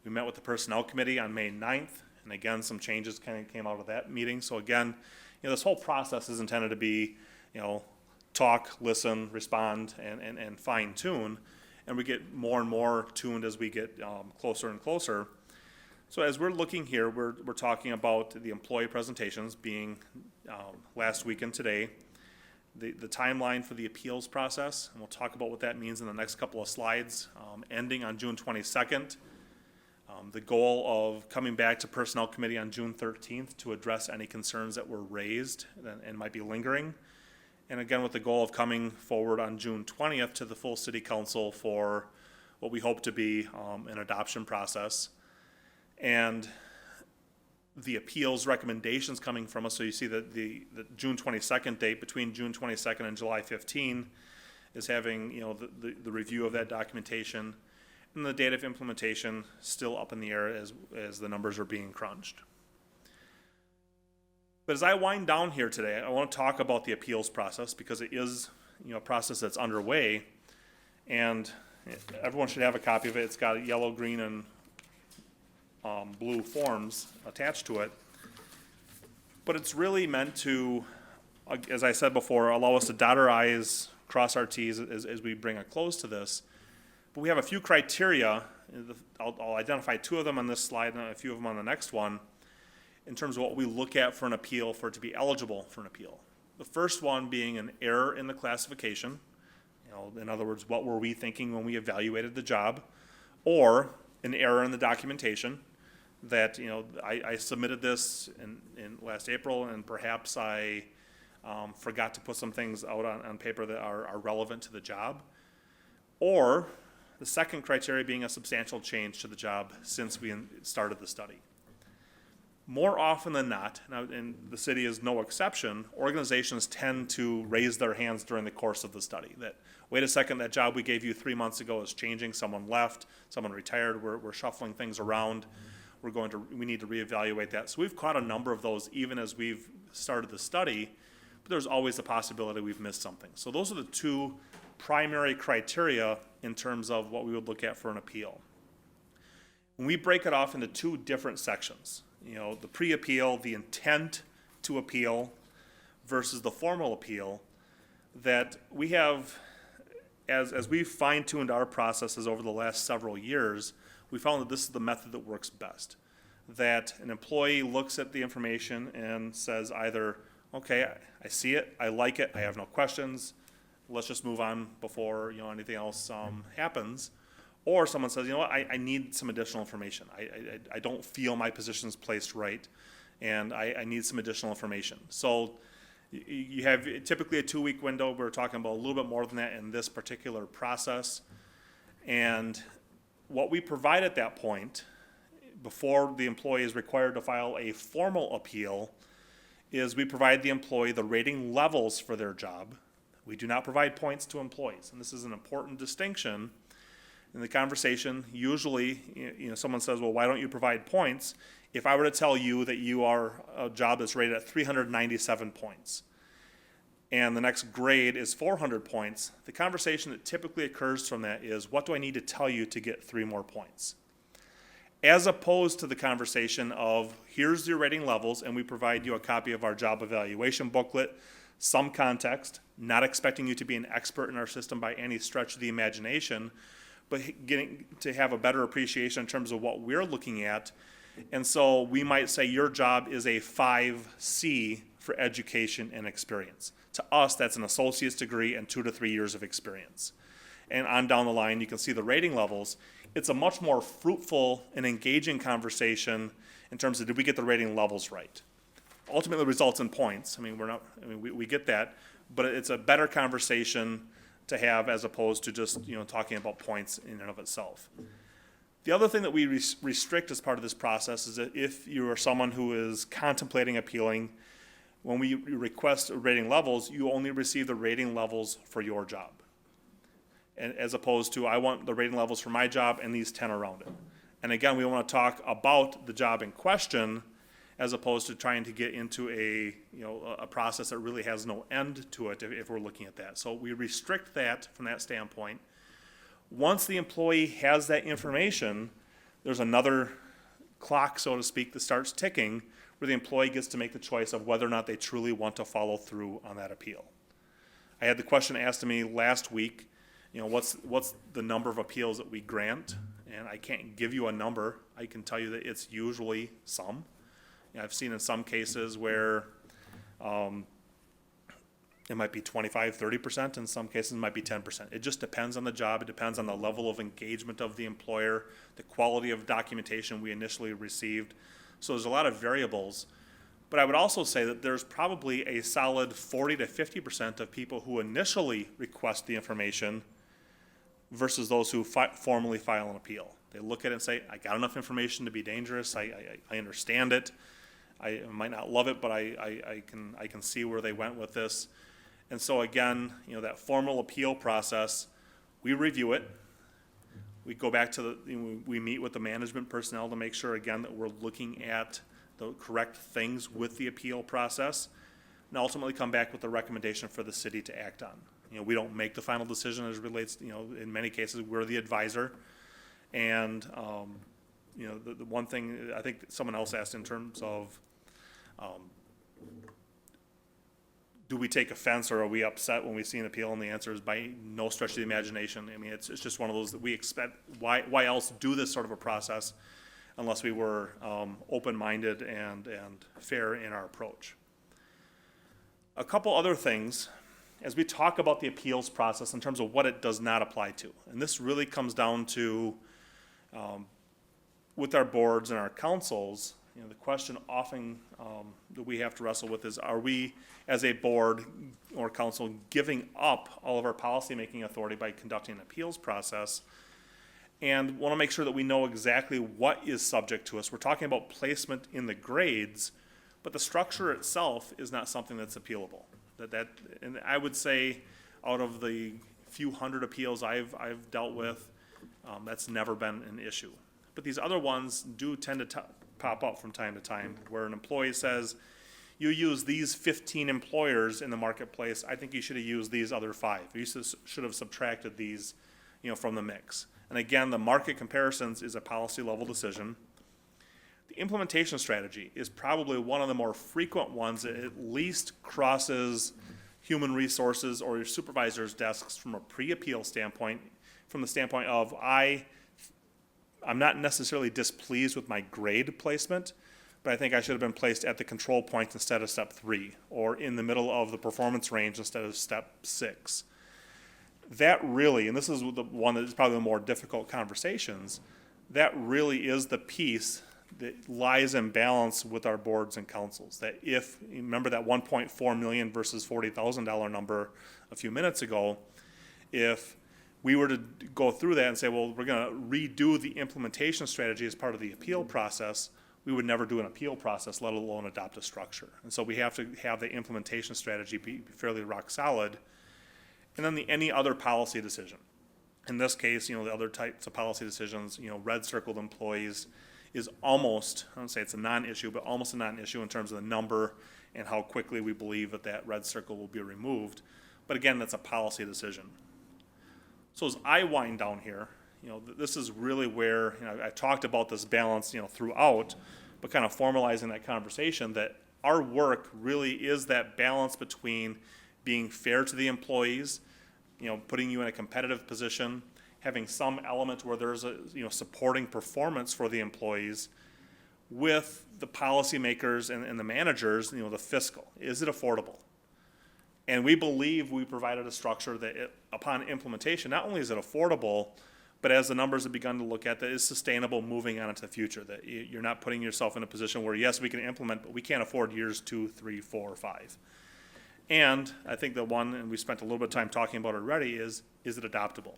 We met with the Personnel Committee on May 9th, and again, some changes kind of came out of that meeting. So again, this whole process is intended to be, talk, listen, respond, and fine tune. And we get more and more tuned as we get closer and closer. So as we're looking here, we're talking about the employee presentations being last week and today, the timeline for the appeals process, and we'll talk about what that means in the next couple of slides, ending on June 22nd. The goal of coming back to Personnel Committee on June 13th to address any concerns that were raised and might be lingering. And again, with the goal of coming forward on June 20th to the full City Council for what we hope to be an adoption process. And the appeals recommendations coming from us, so you see that the June 22nd date, between June 22nd and July 15, is having the review of that documentation. And the date of implementation still up in the air as the numbers are being crunched. But as I wind down here today, I want to talk about the appeals process because it is a process that's underway, and everyone should have a copy of it. It's got yellow, green, and blue forms attached to it. But it's really meant to, as I said before, allow us to dot our I's, cross our T's as we bring a close to this. But we have a few criteria. I'll identify two of them on this slide and a few of them on the next one in terms of what we look at for an appeal for it to be eligible for an appeal. The first one being an error in the classification. In other words, what were we thinking when we evaluated the job? Or an error in the documentation that, I submitted this in last April and perhaps I forgot to put some things out on paper that are relevant to the job. Or the second criteria being a substantial change to the job since we started the study. More often than not, and the city is no exception, organizations tend to raise their hands during the course of the study. That, wait a second, that job we gave you 3 months ago is changing, someone left, someone retired, we're shuffling things around, we need to reevaluate that. So we've caught a number of those even as we've started the study, but there's always the possibility we've missed something. So those are the two primary criteria in terms of what we would look at for an appeal. When we break it off into two different sections, the pre-appeal, the intent to appeal versus the formal appeal, that we have, as we've fine-tuned our processes over the last several years, we found that this is the method that works best. That an employee looks at the information and says either, okay, I see it, I like it, I have no questions, let's just move on before anything else happens. Or someone says, I need some additional information. I don't feel my position's placed right, and I need some additional information. So you have typically a 2-week window. We're talking about a little bit more than that in this particular process. And what we provide at that point, before the employee is required to file a formal appeal, is we provide the employee the rating levels for their job. We do not provide points to employees, and this is an important distinction. In the conversation, usually, someone says, well, why don't you provide points? If I were to tell you that you are a job that's rated at 397 points, and the next grade is 400 points, the conversation that typically occurs from that is, what do I need to tell you to get 3 more points? As opposed to the conversation of, here's your rating levels, and we provide you a copy of our job evaluation booklet, some context, not expecting you to be an expert in our system by any stretch of the imagination, but getting to have a better appreciation in terms of what we're looking at. And so we might say your job is a 5C for education and experience. To us, that's an associate's degree and 2 to 3 years of experience. And on down the line, you can see the rating levels. It's a much more fruitful and engaging conversation in terms of, did we get the rating levels right? Ultimately results in points. We get that, but it's a better conversation to have as opposed to just, talking about points in and of itself. The other thing that we restrict as part of this process is that if you are someone who is contemplating appealing, when we request rating levels, you only receive the rating levels for your job. And as opposed to, I want the rating levels for my job and these 10 around it. And again, we want to talk about the job in question as opposed to trying to get into a process that really has no end to it if we're looking at that. So we restrict that from that standpoint. Once the employee has that information, there's another clock, so to speak, that starts ticking where the employee gets to make the choice of whether or not they truly want to follow through on that appeal. I had the question asked to me last week, what's the number of appeals that we grant? And I can't give you a number. I can tell you that it's usually some. I've seen in some cases where it might be 25, 30%. In some cases, it might be 10%. It just depends on the job. It depends on the level of engagement of the employer, the quality of documentation we initially received. So there's a lot of variables. But I would also say that there's probably a solid 40 to 50% of people who initially request the information versus those who formally file an appeal. They look at it and say, I got enough information to be dangerous. I understand it. I might not love it, but I can see where they went with this. And so again, that formal appeal process, we review it. We go back to we meet with the management personnel to make sure, again, that we're looking at the correct things with the appeal process, and ultimately come back with a recommendation for the city to act on. We don't make the final decision as it relates, in many cases, we're the advisor. And, the one thing I think someone else asked in terms of, do we take offense or are we upset when we see an appeal? And the answer is by no stretch of the imagination. It's just one of those that we expect. Why else do this sort of a process unless we were open-minded and fair in our approach? A couple other things as we talk about the appeals process in terms of what it does not apply to. And this really comes down to, with our boards and our councils, the question often that we have to wrestle with is, are we as a board or council giving up all of our policymaking authority by conducting an appeals process? And want to make sure that we know exactly what is subject to us. We're talking about placement in the grades, but the structure itself is not something that's appealable. And I would say out of the few hundred appeals I've dealt with, that's never been an issue. But these other ones do tend to pop up from time to time, where an employee says, you use these 15 employers in the marketplace, I think you should have used these other 5. You should have subtracted these, from the mix. And again, the market comparisons is a policy level decision. The implementation strategy is probably one of the more frequent ones that at least crosses human resources or your supervisor's desks from a pre-appeal standpoint, from the standpoint of I'm not necessarily displeased with my grade placement, but I think I should have been placed at the control point instead of step 3, or in the middle of the performance range instead of step 6. That really, and this is the one that is probably the more difficult conversations, that really is the piece that lies in balance with our boards and councils. That if, remember that $1.4 million versus $40,000 number a few minutes ago, if we were to go through that and say, well, we're going to redo the implementation strategy as part of the appeal process, we would never do an appeal process, let alone adopt a structure. And so we have to have the implementation strategy be fairly rock solid. And then any other policy decision. In this case, the other types of policy decisions, red circled employees is almost, I don't say it's a non-issue, but almost a non-issue in terms of the number and how quickly we believe that red circle will be removed. But again, that's a policy decision. So as I wind down here, this is really where, I talked about this balance, throughout, but kind of formalizing that conversation that our work really is that balance between being fair to the employees, putting you in a competitive position, having some element where there's a, supporting performance for the employees, with the policymakers and the managers, the fiscal. Is it affordable? And we believe we provided a structure that upon implementation, not only is it affordable, but as the numbers have begun to look at, that is sustainable moving on into the future, that you're not putting yourself in a position where, yes, we can implement, but we can't afford years 2, 3, 4, 5. And I think the one, and we spent a little bit of time talking about it already, is it adoptable?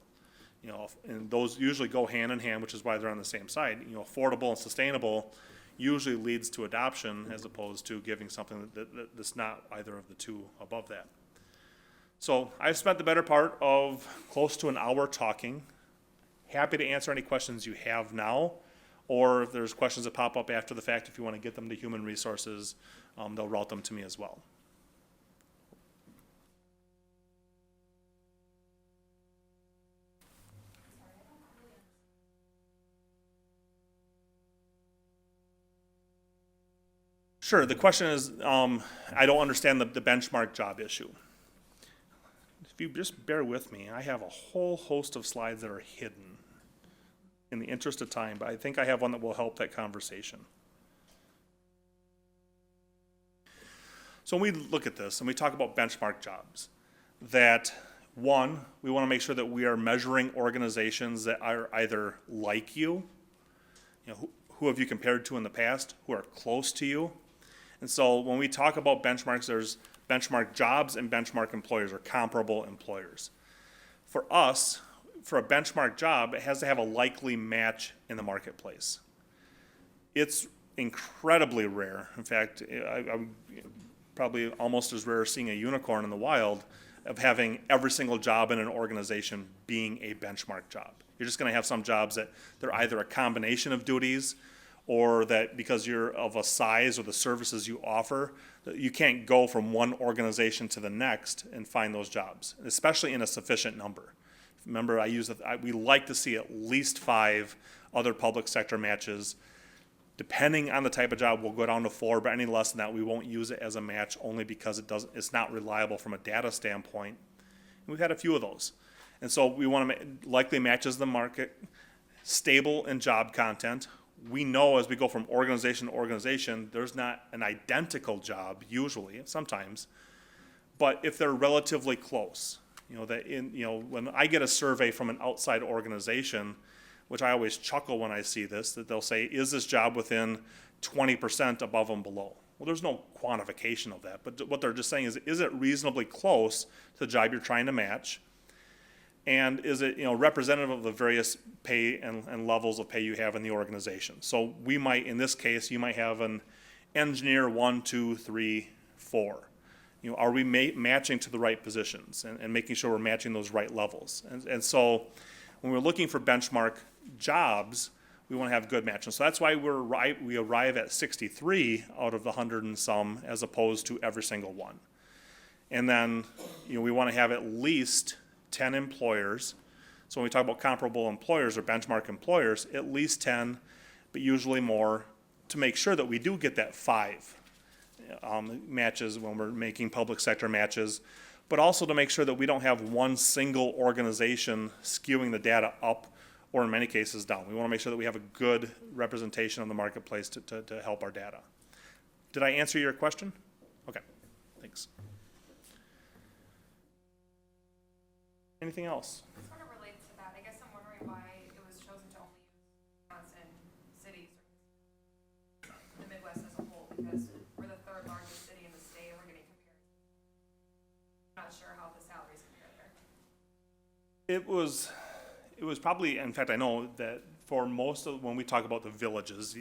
And those usually go hand in hand, which is why they're on the same side. Affordable and sustainable usually leads to adoption as opposed to giving something that's not either of the two above that. So I've spent the better part of close to an hour talking. Happy to answer any questions you have now, or if there's questions that pop up after the fact, if you want to get them to human resources, they'll route them to me as well. Sure, the question is, I don't understand the benchmark job issue. If you just bear with me, I have a whole host of slides that are hidden in the interest of time, but I think I have one that will help that conversation. So when we look at this and we talk about benchmark jobs, that one, we want to make sure that we are measuring organizations that are either like you, who have you compared to in the past, who are close to you. And so when we talk about benchmarks, there's benchmark jobs and benchmark employers, or comparable employers. For us, for a benchmark job, it has to have a likely match in the marketplace. It's incredibly rare. In fact, I probably almost as rare as seeing a unicorn in the wild, of having every single job in an organization being a benchmark job. You're just going to have some jobs that they're either a combination of duties, or that because you're of a size or the services you offer, you can't go from one organization to the next and find those jobs, especially in a sufficient number. Remember, we like to see at least 5 other public sector matches. Depending on the type of job, we'll go down to 4, but any less than that, we won't use it as a match, only because it's not reliable from a data standpoint. And we've had a few of those. And so we want to likely matches the market, stable in job content. We know as we go from organization to organization, there's not an identical job usually, sometimes, but if they're relatively close, when I get a survey from an outside organization, which I always chuckle when I see this, that they'll say, is this job within 20% above and below? Well, there's no quantification of that, but what they're just saying is it reasonably close to the job you're trying to match? And is it representative of the various pay and levels of pay you have in the organization? So we might, in this case, you might have an engineer 1, 2, 3, 4. Are we matching to the right positions and making sure we're matching those right levels? And so when we're looking for benchmark jobs, we want to have good matching. So that's why we arrive at 63 out of the 100 and some, as opposed to every single one. And then we want to have at least 10 employers. So when we talk about comparable employers or benchmark employers, at least 10, but usually more, to make sure that we do get that 5 matches when we're making public sector matches, but also to make sure that we don't have one single organization skewing the data up, or in many cases down. We want to make sure that we have a good representation of the marketplace to help our data. Did I answer your question? Okay, thanks. Anything else? This sort of relates to that. I guess I'm wondering why it was chosen to only use Wisconsin cities, or the Midwest as a whole, because we're the 3rd largest city in the state, and we're getting compared. I'm not sure how the salaries compare there. It was probably, in fact, I know that for most of, when we talk about the villages,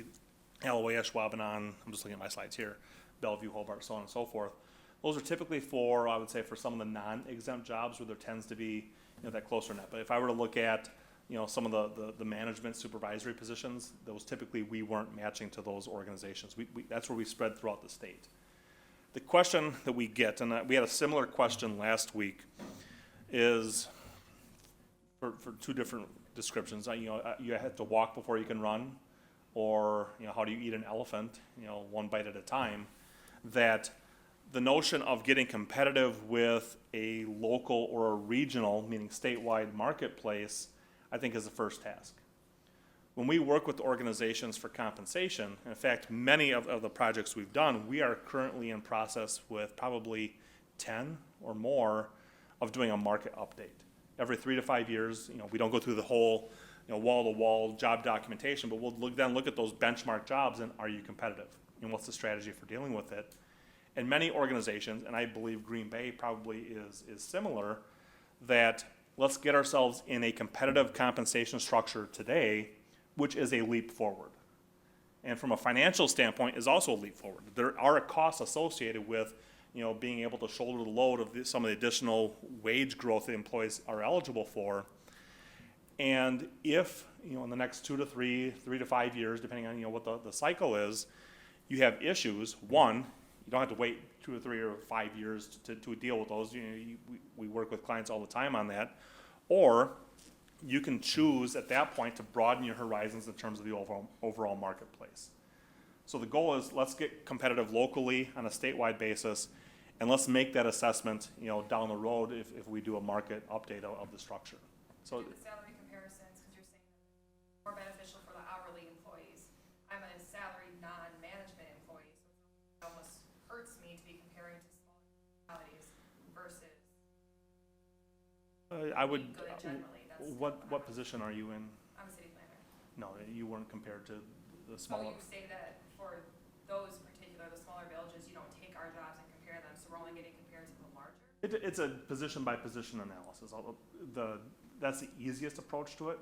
Alloway, Ashwaubenon, I'm just looking at my slides here, Bellevue, Hobart, so on and so forth, those are typically for, I would say, for some of the non-exempt jobs where there tends to be that closer net. But if I were to look at some of the management supervisory positions, those typically we weren't matching to those organizations. That's where we spread throughout the state. The question that we get, and we had a similar question last week, is for 2 different descriptions. You have to walk before you can run, or how do you eat an elephant? One bite at a time. That the notion of getting competitive with a local or a regional, meaning statewide marketplace, I think is the first task. When we work with organizations for compensation, in fact, many of the projects we've done, we are currently in process with probably 10 or more of doing a market update. Every 3 to 5 years, we don't go through the whole, wall-to-wall job documentation, but we'll look at those benchmark jobs and are you competitive? And what's the strategy for dealing with it? And many organizations, and I believe Green Bay probably is similar, that let's get ourselves in a competitive compensation structure today, which is a leap forward. And from a financial standpoint is also a leap forward. There are costs associated with, being able to shoulder the load of some of the additional wage growth that employees are eligible for. And if, in the next 2 to 3 to 5 years, depending on, what the cycle is, you have issues, one, you don't have to wait 2 or 3 or 5 years to deal with those. We work with clients all the time on that. Or you can choose at that point to broaden your horizons in terms of the overall marketplace. So the goal is let's get competitive locally on a statewide basis, and let's make that assessment, down the road if we do a market update of the structure. So Do the salary comparisons, because you're saying that more beneficial for the hourly employees. I'm a salaried non-management employee, so it almost hurts me to be comparing to smaller municipalities versus I would. good generally. That's What position are you in? I'm a city planner. No, you weren't compared to the So smaller. you say that for those particular, the smaller villages, you don't take our jobs and compare them, so we're only getting compared to the larger? It's a position by position analysis. That's the easiest approach to it.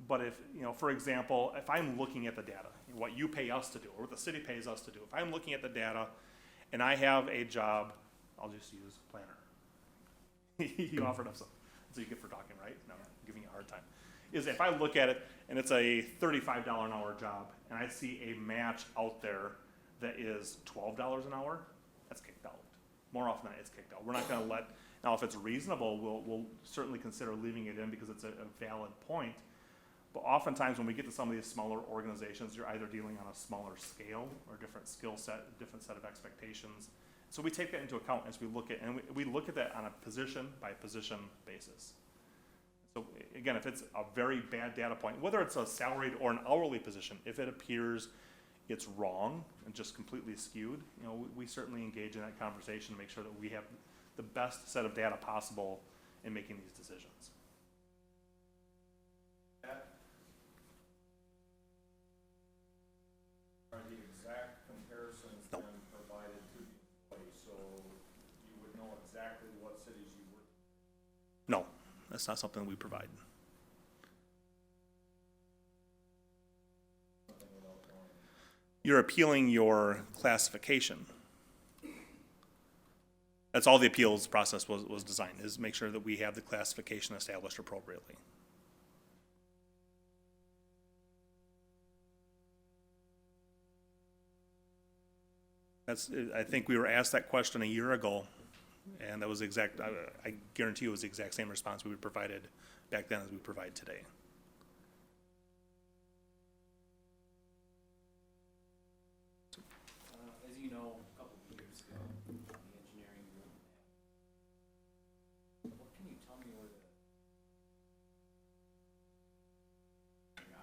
But if, for example, if I'm looking at the data, what you pay us to do, or what the city pays us to do, if I'm looking at the data and I have a job, I'll just use planner. You offered up some, so you get for talking, right? No, I'm giving you a hard time. Is if I look at it and it's a $35 an hour job and I see a match out there that is $12 an hour, that's kicked out. More often than not, it's kicked out. We're not gonna now if it's reasonable, we'll certainly consider leaving it in because it's a valid point. But oftentimes when we get to some of these smaller organizations, you're either dealing on a smaller scale or different skill set, different set of expectations. So we take that into account as we look at, and we look at that on a position by position basis. So again, if it's a very bad data point, whether it's a salaried or an hourly position, if it appears it's wrong and just completely skewed, we certainly engage in that conversation to make sure that we have the best set of data possible in making these decisions. Are the exact comparisons then provided to the employee, so you would know exactly what cities you work in? No, that's not something we provide. Something without knowing. You're appealing your classification. That's all the appeals process was designed, is make sure that we have the classification established appropriately. I think we were asked that question a year ago, and that was I guarantee you it was the exact same response we provided back then as we provide today. As you know, a couple of years ago, the engineering group, what can you tell me were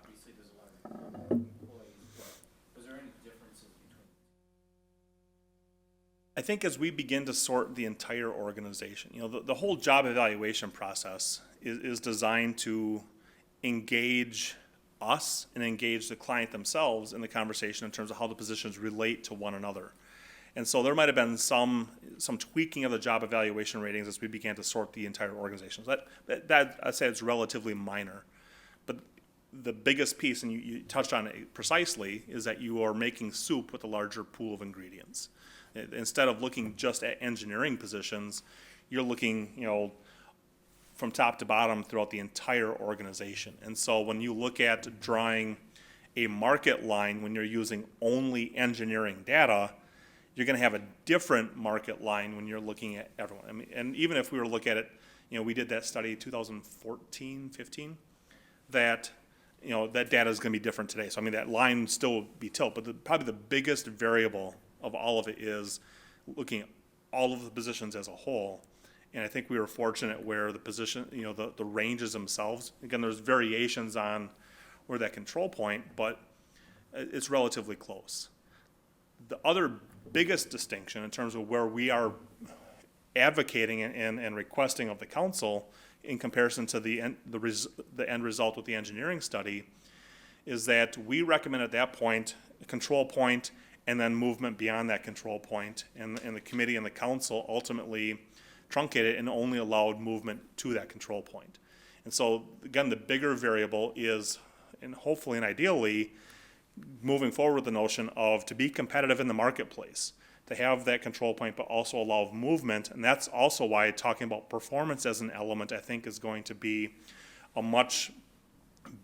obviously there's a lot of employees, but was there any differences between? I think as we begin to sort the entire organization, the whole job evaluation process is designed to engage us and engage the client themselves in the conversation in terms of how the positions relate to one another. And so there might have been some tweaking of the job evaluation ratings as we began to sort the entire organization. So that I'd say it's relatively minor. But the biggest piece, and you touched on it precisely, is that you are making soup with a larger pool of ingredients. Instead of looking just at engineering positions, you're looking, from top to bottom throughout the entire organization. And so when you look at drawing a market line when you're using only engineering data, you're going to have a different market line when you're looking at everyone. I mean, and even if we were to look at it, we did that study 2014, 15, that that data is going to be different today. So I mean, that line still would be tilt, but probably the biggest variable of all of it is looking at all of the positions as a whole. And I think we were fortunate where the position, the ranges themselves, again, there's variations on where that control point, but it's relatively close. The other biggest distinction in terms of where we are advocating and requesting of the council in comparison to the end result with the engineering study is that we recommend at that point, a control point, and then movement beyond that control point. And the committee and the council ultimately truncated and only allowed movement to that control point. And so, again, the bigger variable is, and hopefully and ideally, moving forward with the notion of to be competitive in the marketplace, to have that control point, but also allow movement. And that's also why talking about performance as an element, I think, is going to be a much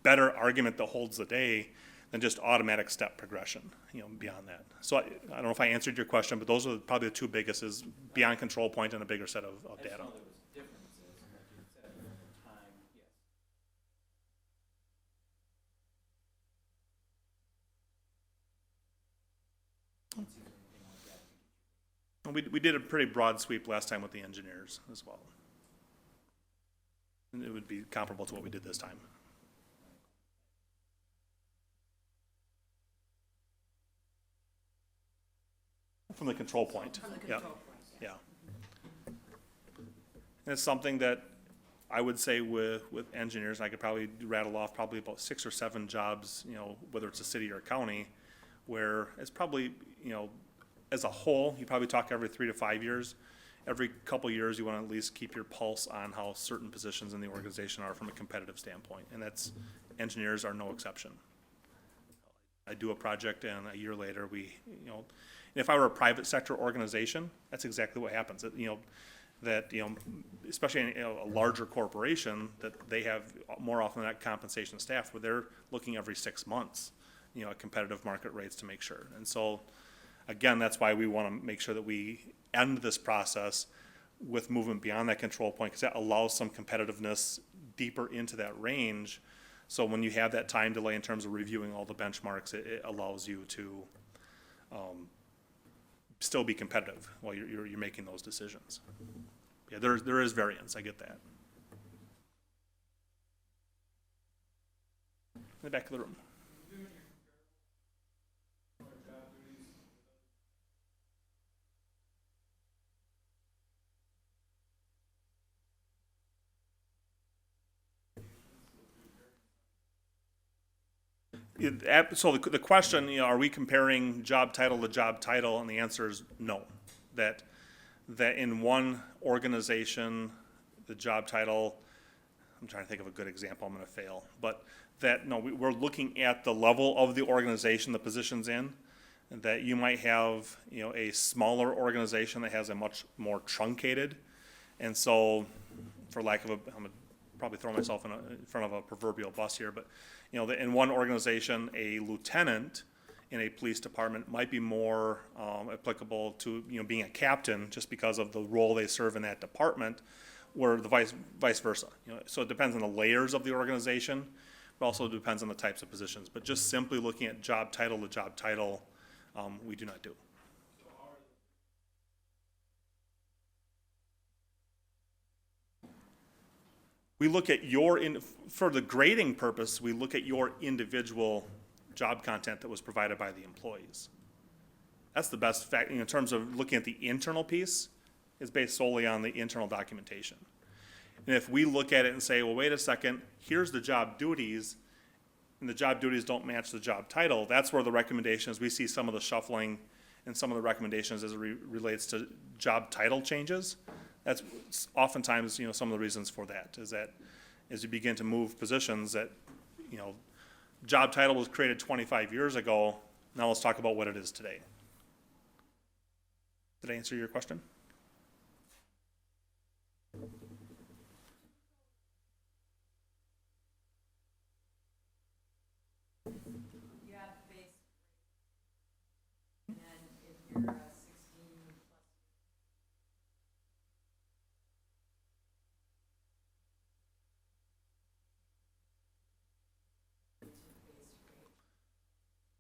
better argument that holds the day than just automatic step progression, beyond that. So I don't know if I answered your question, but those are probably the two biggest, is beyond control point and a bigger set of I just data. know there was differences, and like you said, over time, yes. Don't see anything like that. And we did a pretty broad sweep last time with the engineers as well. And it would be comparable to what we did this time. From the control point. Yeah. Yeah. And it's something that I would say with engineers, I could probably rattle off probably about 6 or 7 jobs, whether it's a city or a county, where it's probably, as a whole, you probably talk every 3 to 5 years. Every couple years, you want to at least keep your pulse on how certain positions in the organization are from a competitive standpoint. And engineers are no exception. I do a project and a year later if I were a private sector organization, that's exactly what happens. Especially in a larger corporation, that they have more often than not compensation staff where they're looking every 6 months, at competitive market rates to make sure. And so, again, that's why we want to make sure that we end this process with movement beyond that control point, because that allows some competitiveness deeper into that range. So when you have that time delay in terms of reviewing all the benchmarks, it allows you to still be competitive while you're making those decisions. Yeah, there is variance, I get that. In the back of the room. So the question, are we comparing job title to job title? And the answer is no. That in one organization, the job title, I'm trying to think of a good example, I'm going to fail, but we're looking at the level of the organization the position's in, and that you might have, a smaller organization that has a much more truncated, and so, for lack of I'm going to probably throw myself in front of a proverbial bus here, but in one organization, a lieutenant in a police department might be more applicable to being a captain just because of the role they serve in that department, where the vice versa. So it depends on the layers of the organization, but also depends on the types of positions. But just simply looking at job title to job title, we do not do. We look at for the grading purpose, we look at your individual job content that was provided by the employees. That's the best fact, in terms of looking at the internal piece, is based solely on the internal documentation. And if we look at it and say, well, wait a second, here's the job duties, and the job duties don't match the job title, that's where the recommendation is. We see some of the shuffling and some of the recommendations as it relates to job title changes. That's oftentimes, some of the reasons for that, is that as you begin to move positions that, job title was created 25 years ago, now let's talk about what it is today. Did I answer your question? Yeah, base. And then if you're 16 plus.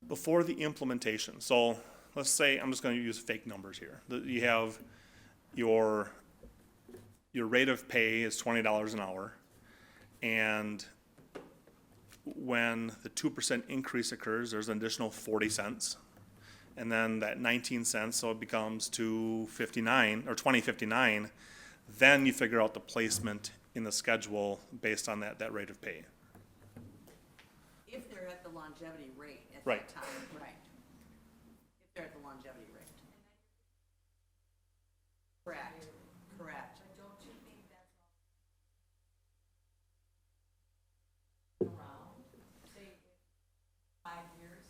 Before the implementation, so let's say, I'm just going to use fake numbers here. You have your rate of pay is $20 an hour, and when the 2% increase occurs, there's an additional 40 cents. and then that 19 cents, so it becomes 259 or 2059. Then you figure out the placement in the schedule based on that rate of pay. If they're at the longevity rate at Right. that time, right. If they're at the longevity rate. Correct, correct. But don't you think that's all around, say, 5 years?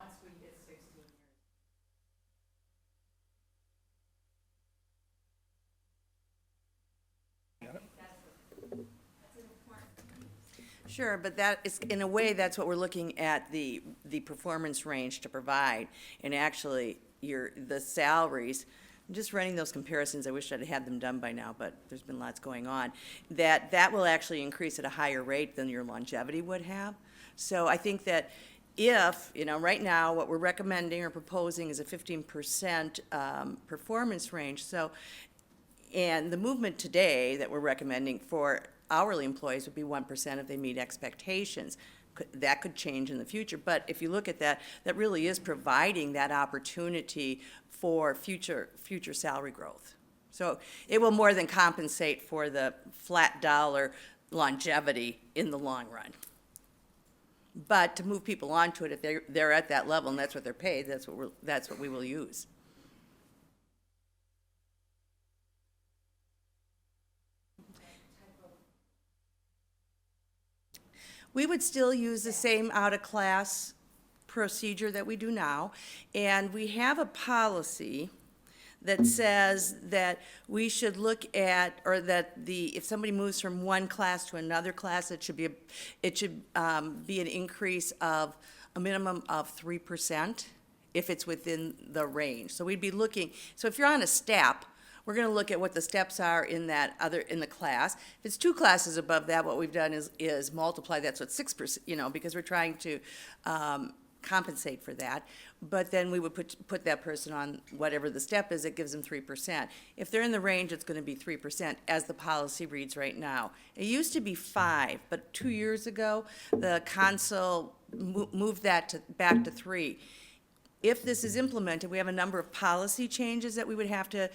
Once we hit 16 years. Got it? That's an important piece. Sure, but that is, in a way, that's what we're looking at, the performance range to provide. And actually, the salaries, I'm just running those comparisons, I wish I'd had them done by now, but there's been lots going on, that will actually increase at a higher rate than your longevity would have. So I think that if, right now, what we're recommending or proposing is a 15% performance range, so, and the movement today that we're recommending for hourly employees would be 1% if they meet expectations. That could change in the future, but if you look at that, that really is providing that opportunity for future salary growth. So it will more than compensate for the flat dollar longevity in the long run. But to move people onto it, if they're at that level and that's what they're paid, that's what we will use. We would still use the same out-of-class procedure that we do now, and we have a policy that says that we should look at, or that if somebody moves from one class to another class, it should be an increase of a minimum of 3% if it's within the range. So we'd be looking, so if you're on a step, we're gonna look at what the steps are in the class. If it's 2 classes above that, what we've done is multiply that, so it's 6%, because we're trying to compensate for that. But then we would put that person on whatever the step is, it gives them 3%. If they're in the range, it's gonna be 3%, as the policy reads right now. It used to be 5, but 2 years ago, the council moved that back to 3. If this is implemented, we have a number of policy changes that we would have to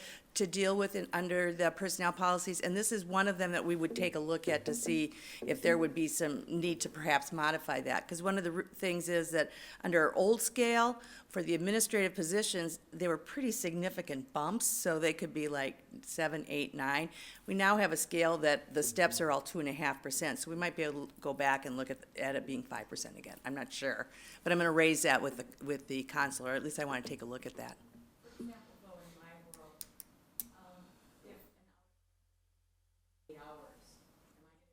deal with under the personnel policies, and this is one of them that we would take a look at to see if there would be some need to perhaps modify that. Because one of the things is that under our old scale, for the administrative positions, they were pretty significant bumps, so they could be like 7, 8, 9. We now have a scale that the steps are all 2.5%, so we might be able to go back and look at it being 5% again. I'm not sure, but I'm going to raise that with the counselor, or at least I want to take a look at that. For example, though, in my world, if an hour, 8 hours, am I gonna?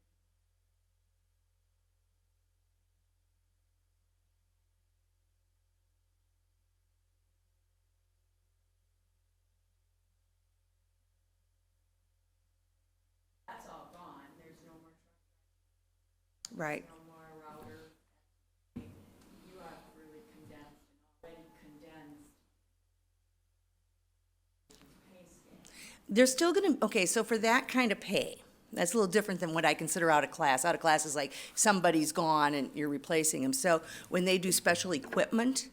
That's all gone, there's no more truck, Right. no more router. You have really condensed, and already condensed pay scale. They're still gonna, okay, so for that kind of pay, that's a little different than what I consider out of class. Out of class is like somebody's gone and you're replacing them. So when they do special equipment,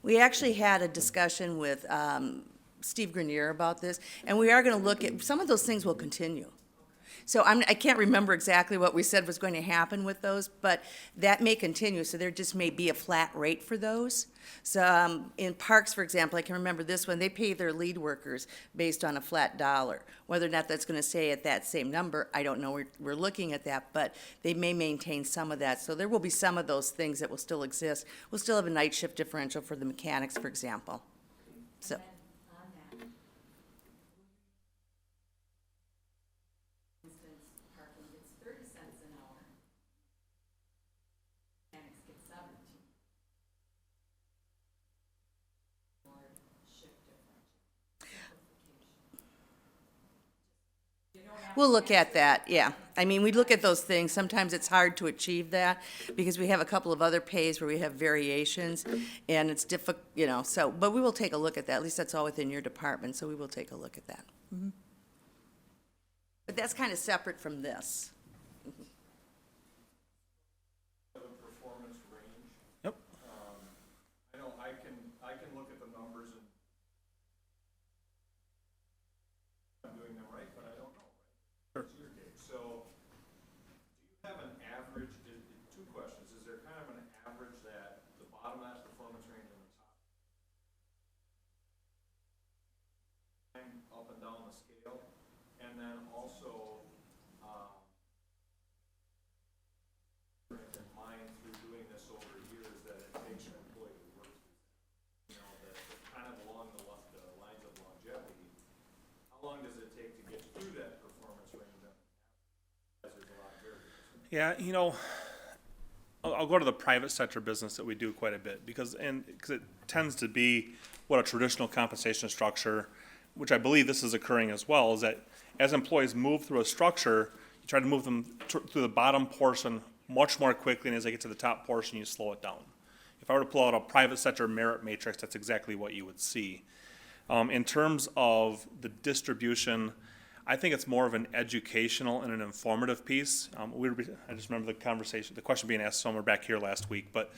we actually had a discussion with Steve Grenier about this, and we are gonna look at, some of those things will continue. So I can't remember exactly what we said was going to happen with those, but that may continue, so there just may be a flat rate for those. So in parks, for example, I can remember this one, they pay their lead workers based on a flat dollar. Whether or not that's gonna stay at that same number, I don't know, we're looking at that, but they may maintain some of that. So there will be some of those things that will still exist. We'll still have a night shift differential for the mechanics, for example. So. And then on that, for instance, parking gets 30 cents an hour. Mechanics get 17. Or shift differential. Simplification. You don't have We'll to look at answer that, yeah. I mean, we look at those things. Sometimes it's hard to achieve that because we have a couple of other pays where we have variations and it's difficult, so, but we will take a look at that. At least that's all within your department, so we will take a look at that. Mhm. But that's kind of separate from this. The performance range, Yeah, I'll go to the private sector business that we do quite a bit because it tends to be what a traditional compensation structure, which I believe this is occurring as well, is that as employees move through a structure, you try to move them through the bottom portion much more quickly, and as they get to the top portion, you slow it down. If I were to pull out a private sector merit matrix, that's exactly what you would see. In terms of the distribution, I think it's more of an educational and an informative piece. I just remember the question being asked somewhere back here last week, but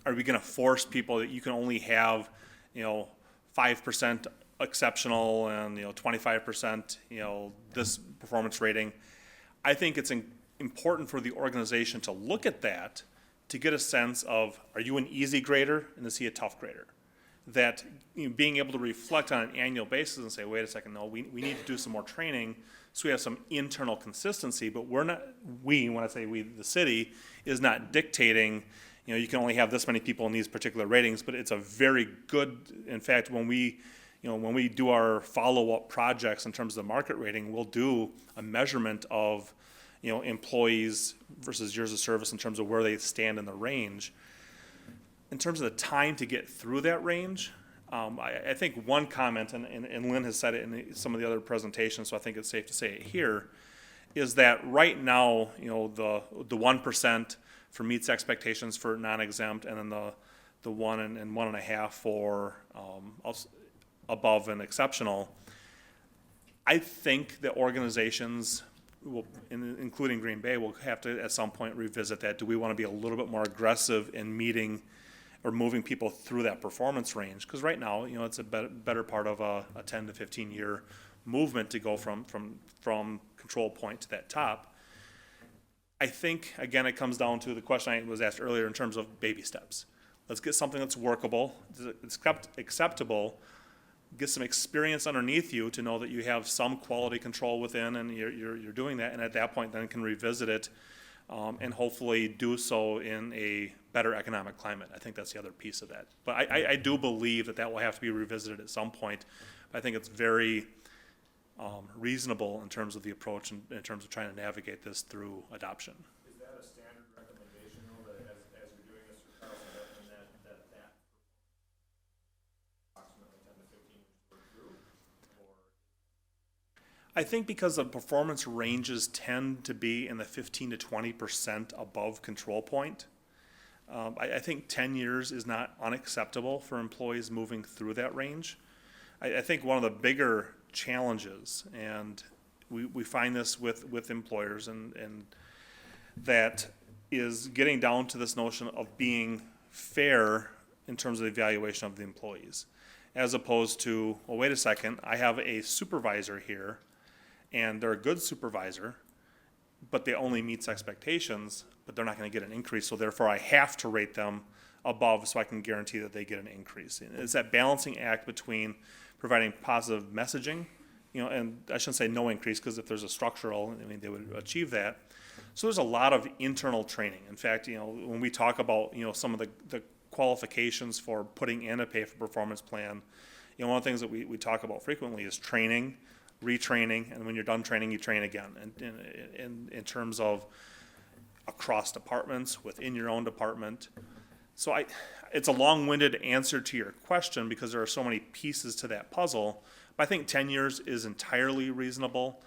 are we gonna force people that you can only have, 5% exceptional and, 25%, this performance rating? I think it's important for the organization to look at that to get a sense of, are you an easy grader and is he a tough grader? That being able to reflect on an annual basis and say, wait a second, no, we need to do some more training so we have some internal consistency, but when I say we, the city, is not dictating, you can only have this many people in these particular ratings, but it's a very good, in fact, when we do our follow-up projects in terms of the market rating, we'll do a measurement of, employees versus years of service in terms of where they stand in the range. In terms of the time to get through that range, I think one comment, and Lynn has said it in some of the other presentations, so I think it's safe to say it here, is that right now, the 1% for meets expectations for non-exempt, and then the 1 and 1.5 for above and exceptional. I think that organizations including Green Bay, will have to at some point revisit that. Do we want to be a little bit more aggressive in meeting or moving people through that performance range? Because right now, it's a better part of a 10 to 15 year movement to go from control point to that top. I think, again, it comes down to the question I was asked earlier in terms of baby steps. Let's get something that's workable, acceptable, get some experience underneath you to know that you have some quality control within, and you're doing that, and at that point then can revisit it and hopefully do so in a better economic climate. I think that's the other piece of that. But I do believe that will have to be revisited at some point. I think it's very reasonable in terms of the approach and in terms of trying to navigate this through adoption. Is that a standard recommendation, though, that as you're doing this for Carlson Dettman, that approximately 10 to 15 years to work through? Or I think because the performance ranges tend to be in the 15 to 20% above control point, I think 10 years is not unacceptable for employees moving through that range. I think one of the bigger challenges, and we find this with employers, and that is getting down to this notion of being fair in terms of the evaluation of the employees, as opposed to, well, wait a second, I have a supervisor here, and they're a good supervisor, but they only meets expectations, but they're not going to get an increase, so therefore I have to rate them above so I can guarantee that they get an increase. And it's that balancing act between providing positive messaging, and I shouldn't say no increase, because if there's a structural, they would achieve that. So there's a lot of internal training. In fact, when we talk about, some of the qualifications for putting in a pay for performance plan, one of the things that we talk about frequently is training, retraining, and when you're done training, you train again. And in terms of across departments, within your own department. So it's a long-winded answer to your question because there are so many pieces to that puzzle. But I think 10 years is entirely reasonable.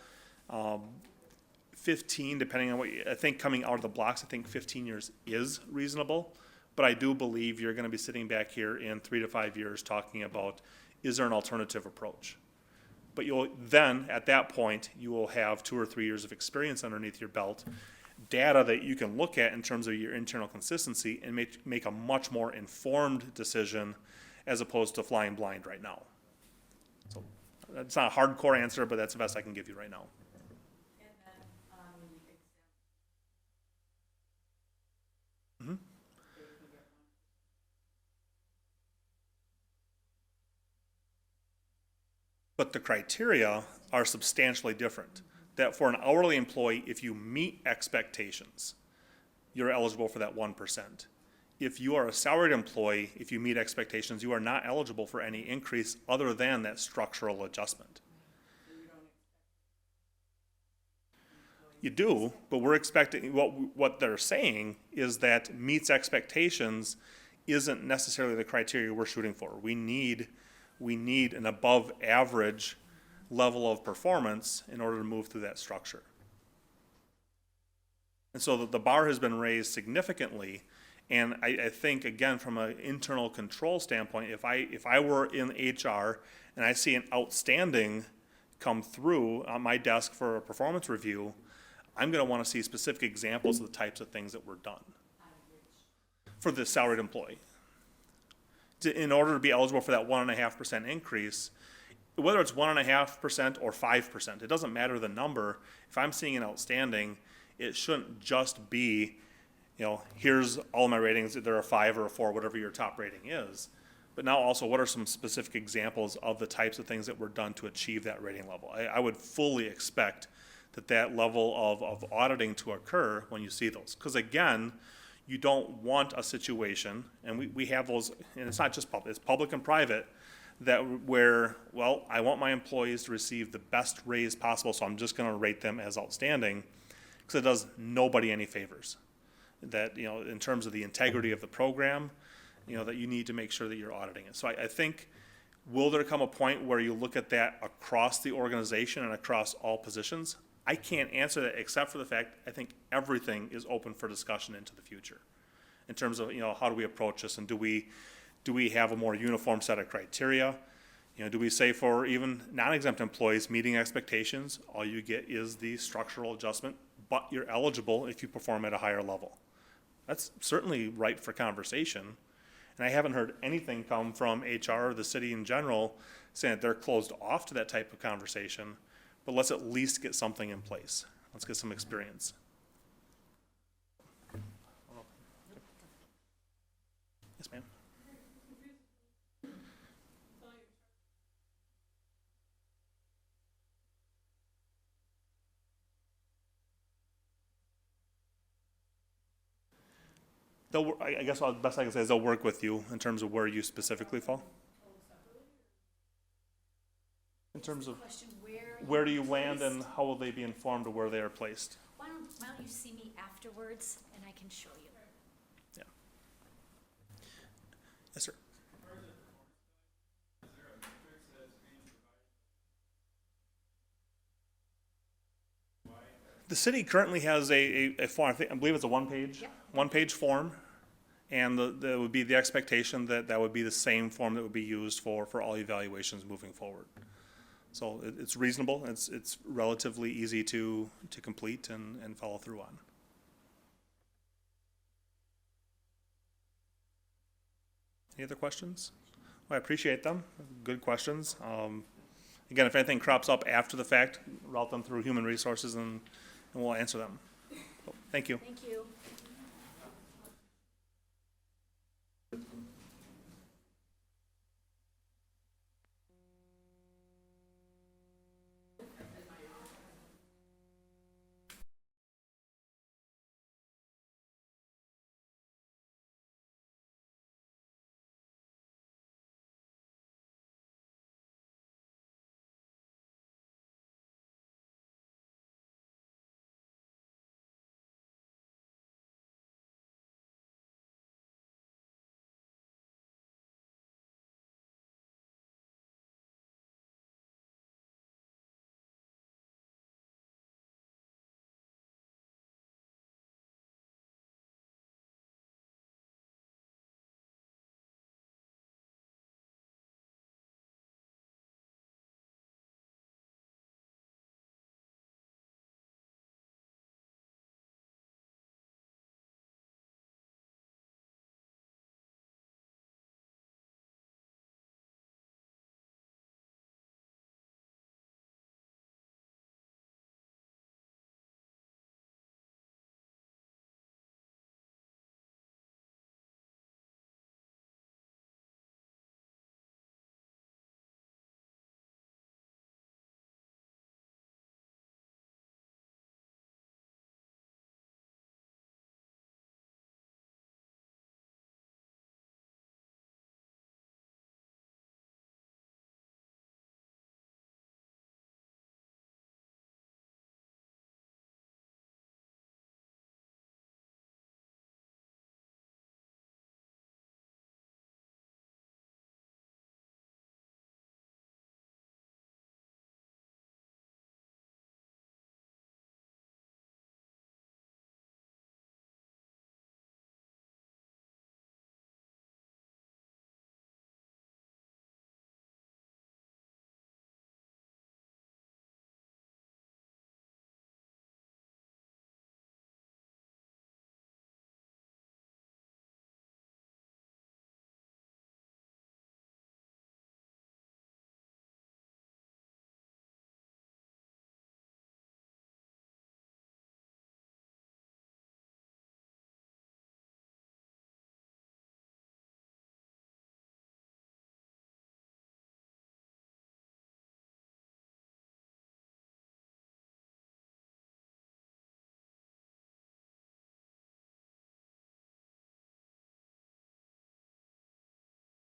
15, depending on I think coming out of the blocks, I think 15 years is reasonable. But I do believe you're going to be sitting back here in 3 to 5 years talking about, is there an alternative approach? But at that point, you will have 2 or 3 years of experience underneath your belt, data that you can look at in terms of your internal consistency and make a much more informed decision as opposed to flying blind right now. So that's not a hardcore answer, but that's the best I can give you right now. And then on the exempt. Mm-hmm. They can get 1%. But the criteria are substantially different. That for an hourly employee, if you meet expectations, you're eligible for that 1%. If you are a salaried employee, if you meet expectations, you are not eligible for any increase other than that structural adjustment. So you don't expect You do, but we're expecting, what they're saying is that meets expectations isn't necessarily the criteria we're shooting for. We need an above average level of performance in order to move through that structure. And so the bar has been raised significantly, and I think, again, from an internal control standpoint, if I were in HR and I see an outstanding come through on my desk for a performance review, I'm gonna wanna see specific examples of the types of things that were done for the salaried employee. In order to be eligible for that 1.5% increase, whether it's 1.5% or 5%, it doesn't matter the number. If I'm seeing an outstanding, it shouldn't just be, here's all my ratings, they're a 5 or a 4, whatever your top rating is. But now also, what are some specific examples of the types of things that were done to achieve that rating level? I would fully expect that level of auditing to occur when you see those. Because again, you don't want a situation, and we have those, and it's not just public, it's public and private, where, well, I want my employees to receive the best raise possible, so I'm just gonna rate them as outstanding, because it does nobody any favors. That, in terms of the integrity of the program, that you need to make sure that you're auditing it. So I think, will there come a point where you look at that across the organization and across all positions? I can't answer that except for the fact I think everything is open for discussion into the future. In terms of, how do we approach this, and do we have a more uniform set of criteria? Do we say for even non-exempt employees meeting expectations, all you get is the structural adjustment, but you're eligible if you perform at a higher level? That's certainly ripe for conversation. And I haven't heard anything come from HR or the city in general saying that they're closed off to that type of conversation, but let's at least get something in place. Let's get some experience. Yes, ma'am. I guess the best I can say is they'll work with you in terms of where you specifically fall. In terms of Question, where do you land and how will they be informed of where they are placed? why don't you see me afterwards and I can show you? Yeah. Yes, sir. The city currently has a form, I believe it's a one-page form, and that would be the expectation that would be the same form that would be used for all evaluations moving forward. So it's reasonable, it's relatively easy to complete and follow through on. Any other questions? Well, I appreciate them, good questions. Again, if anything crops up after the fact, route them through human resources and we'll answer them. So, thank you. Thank you.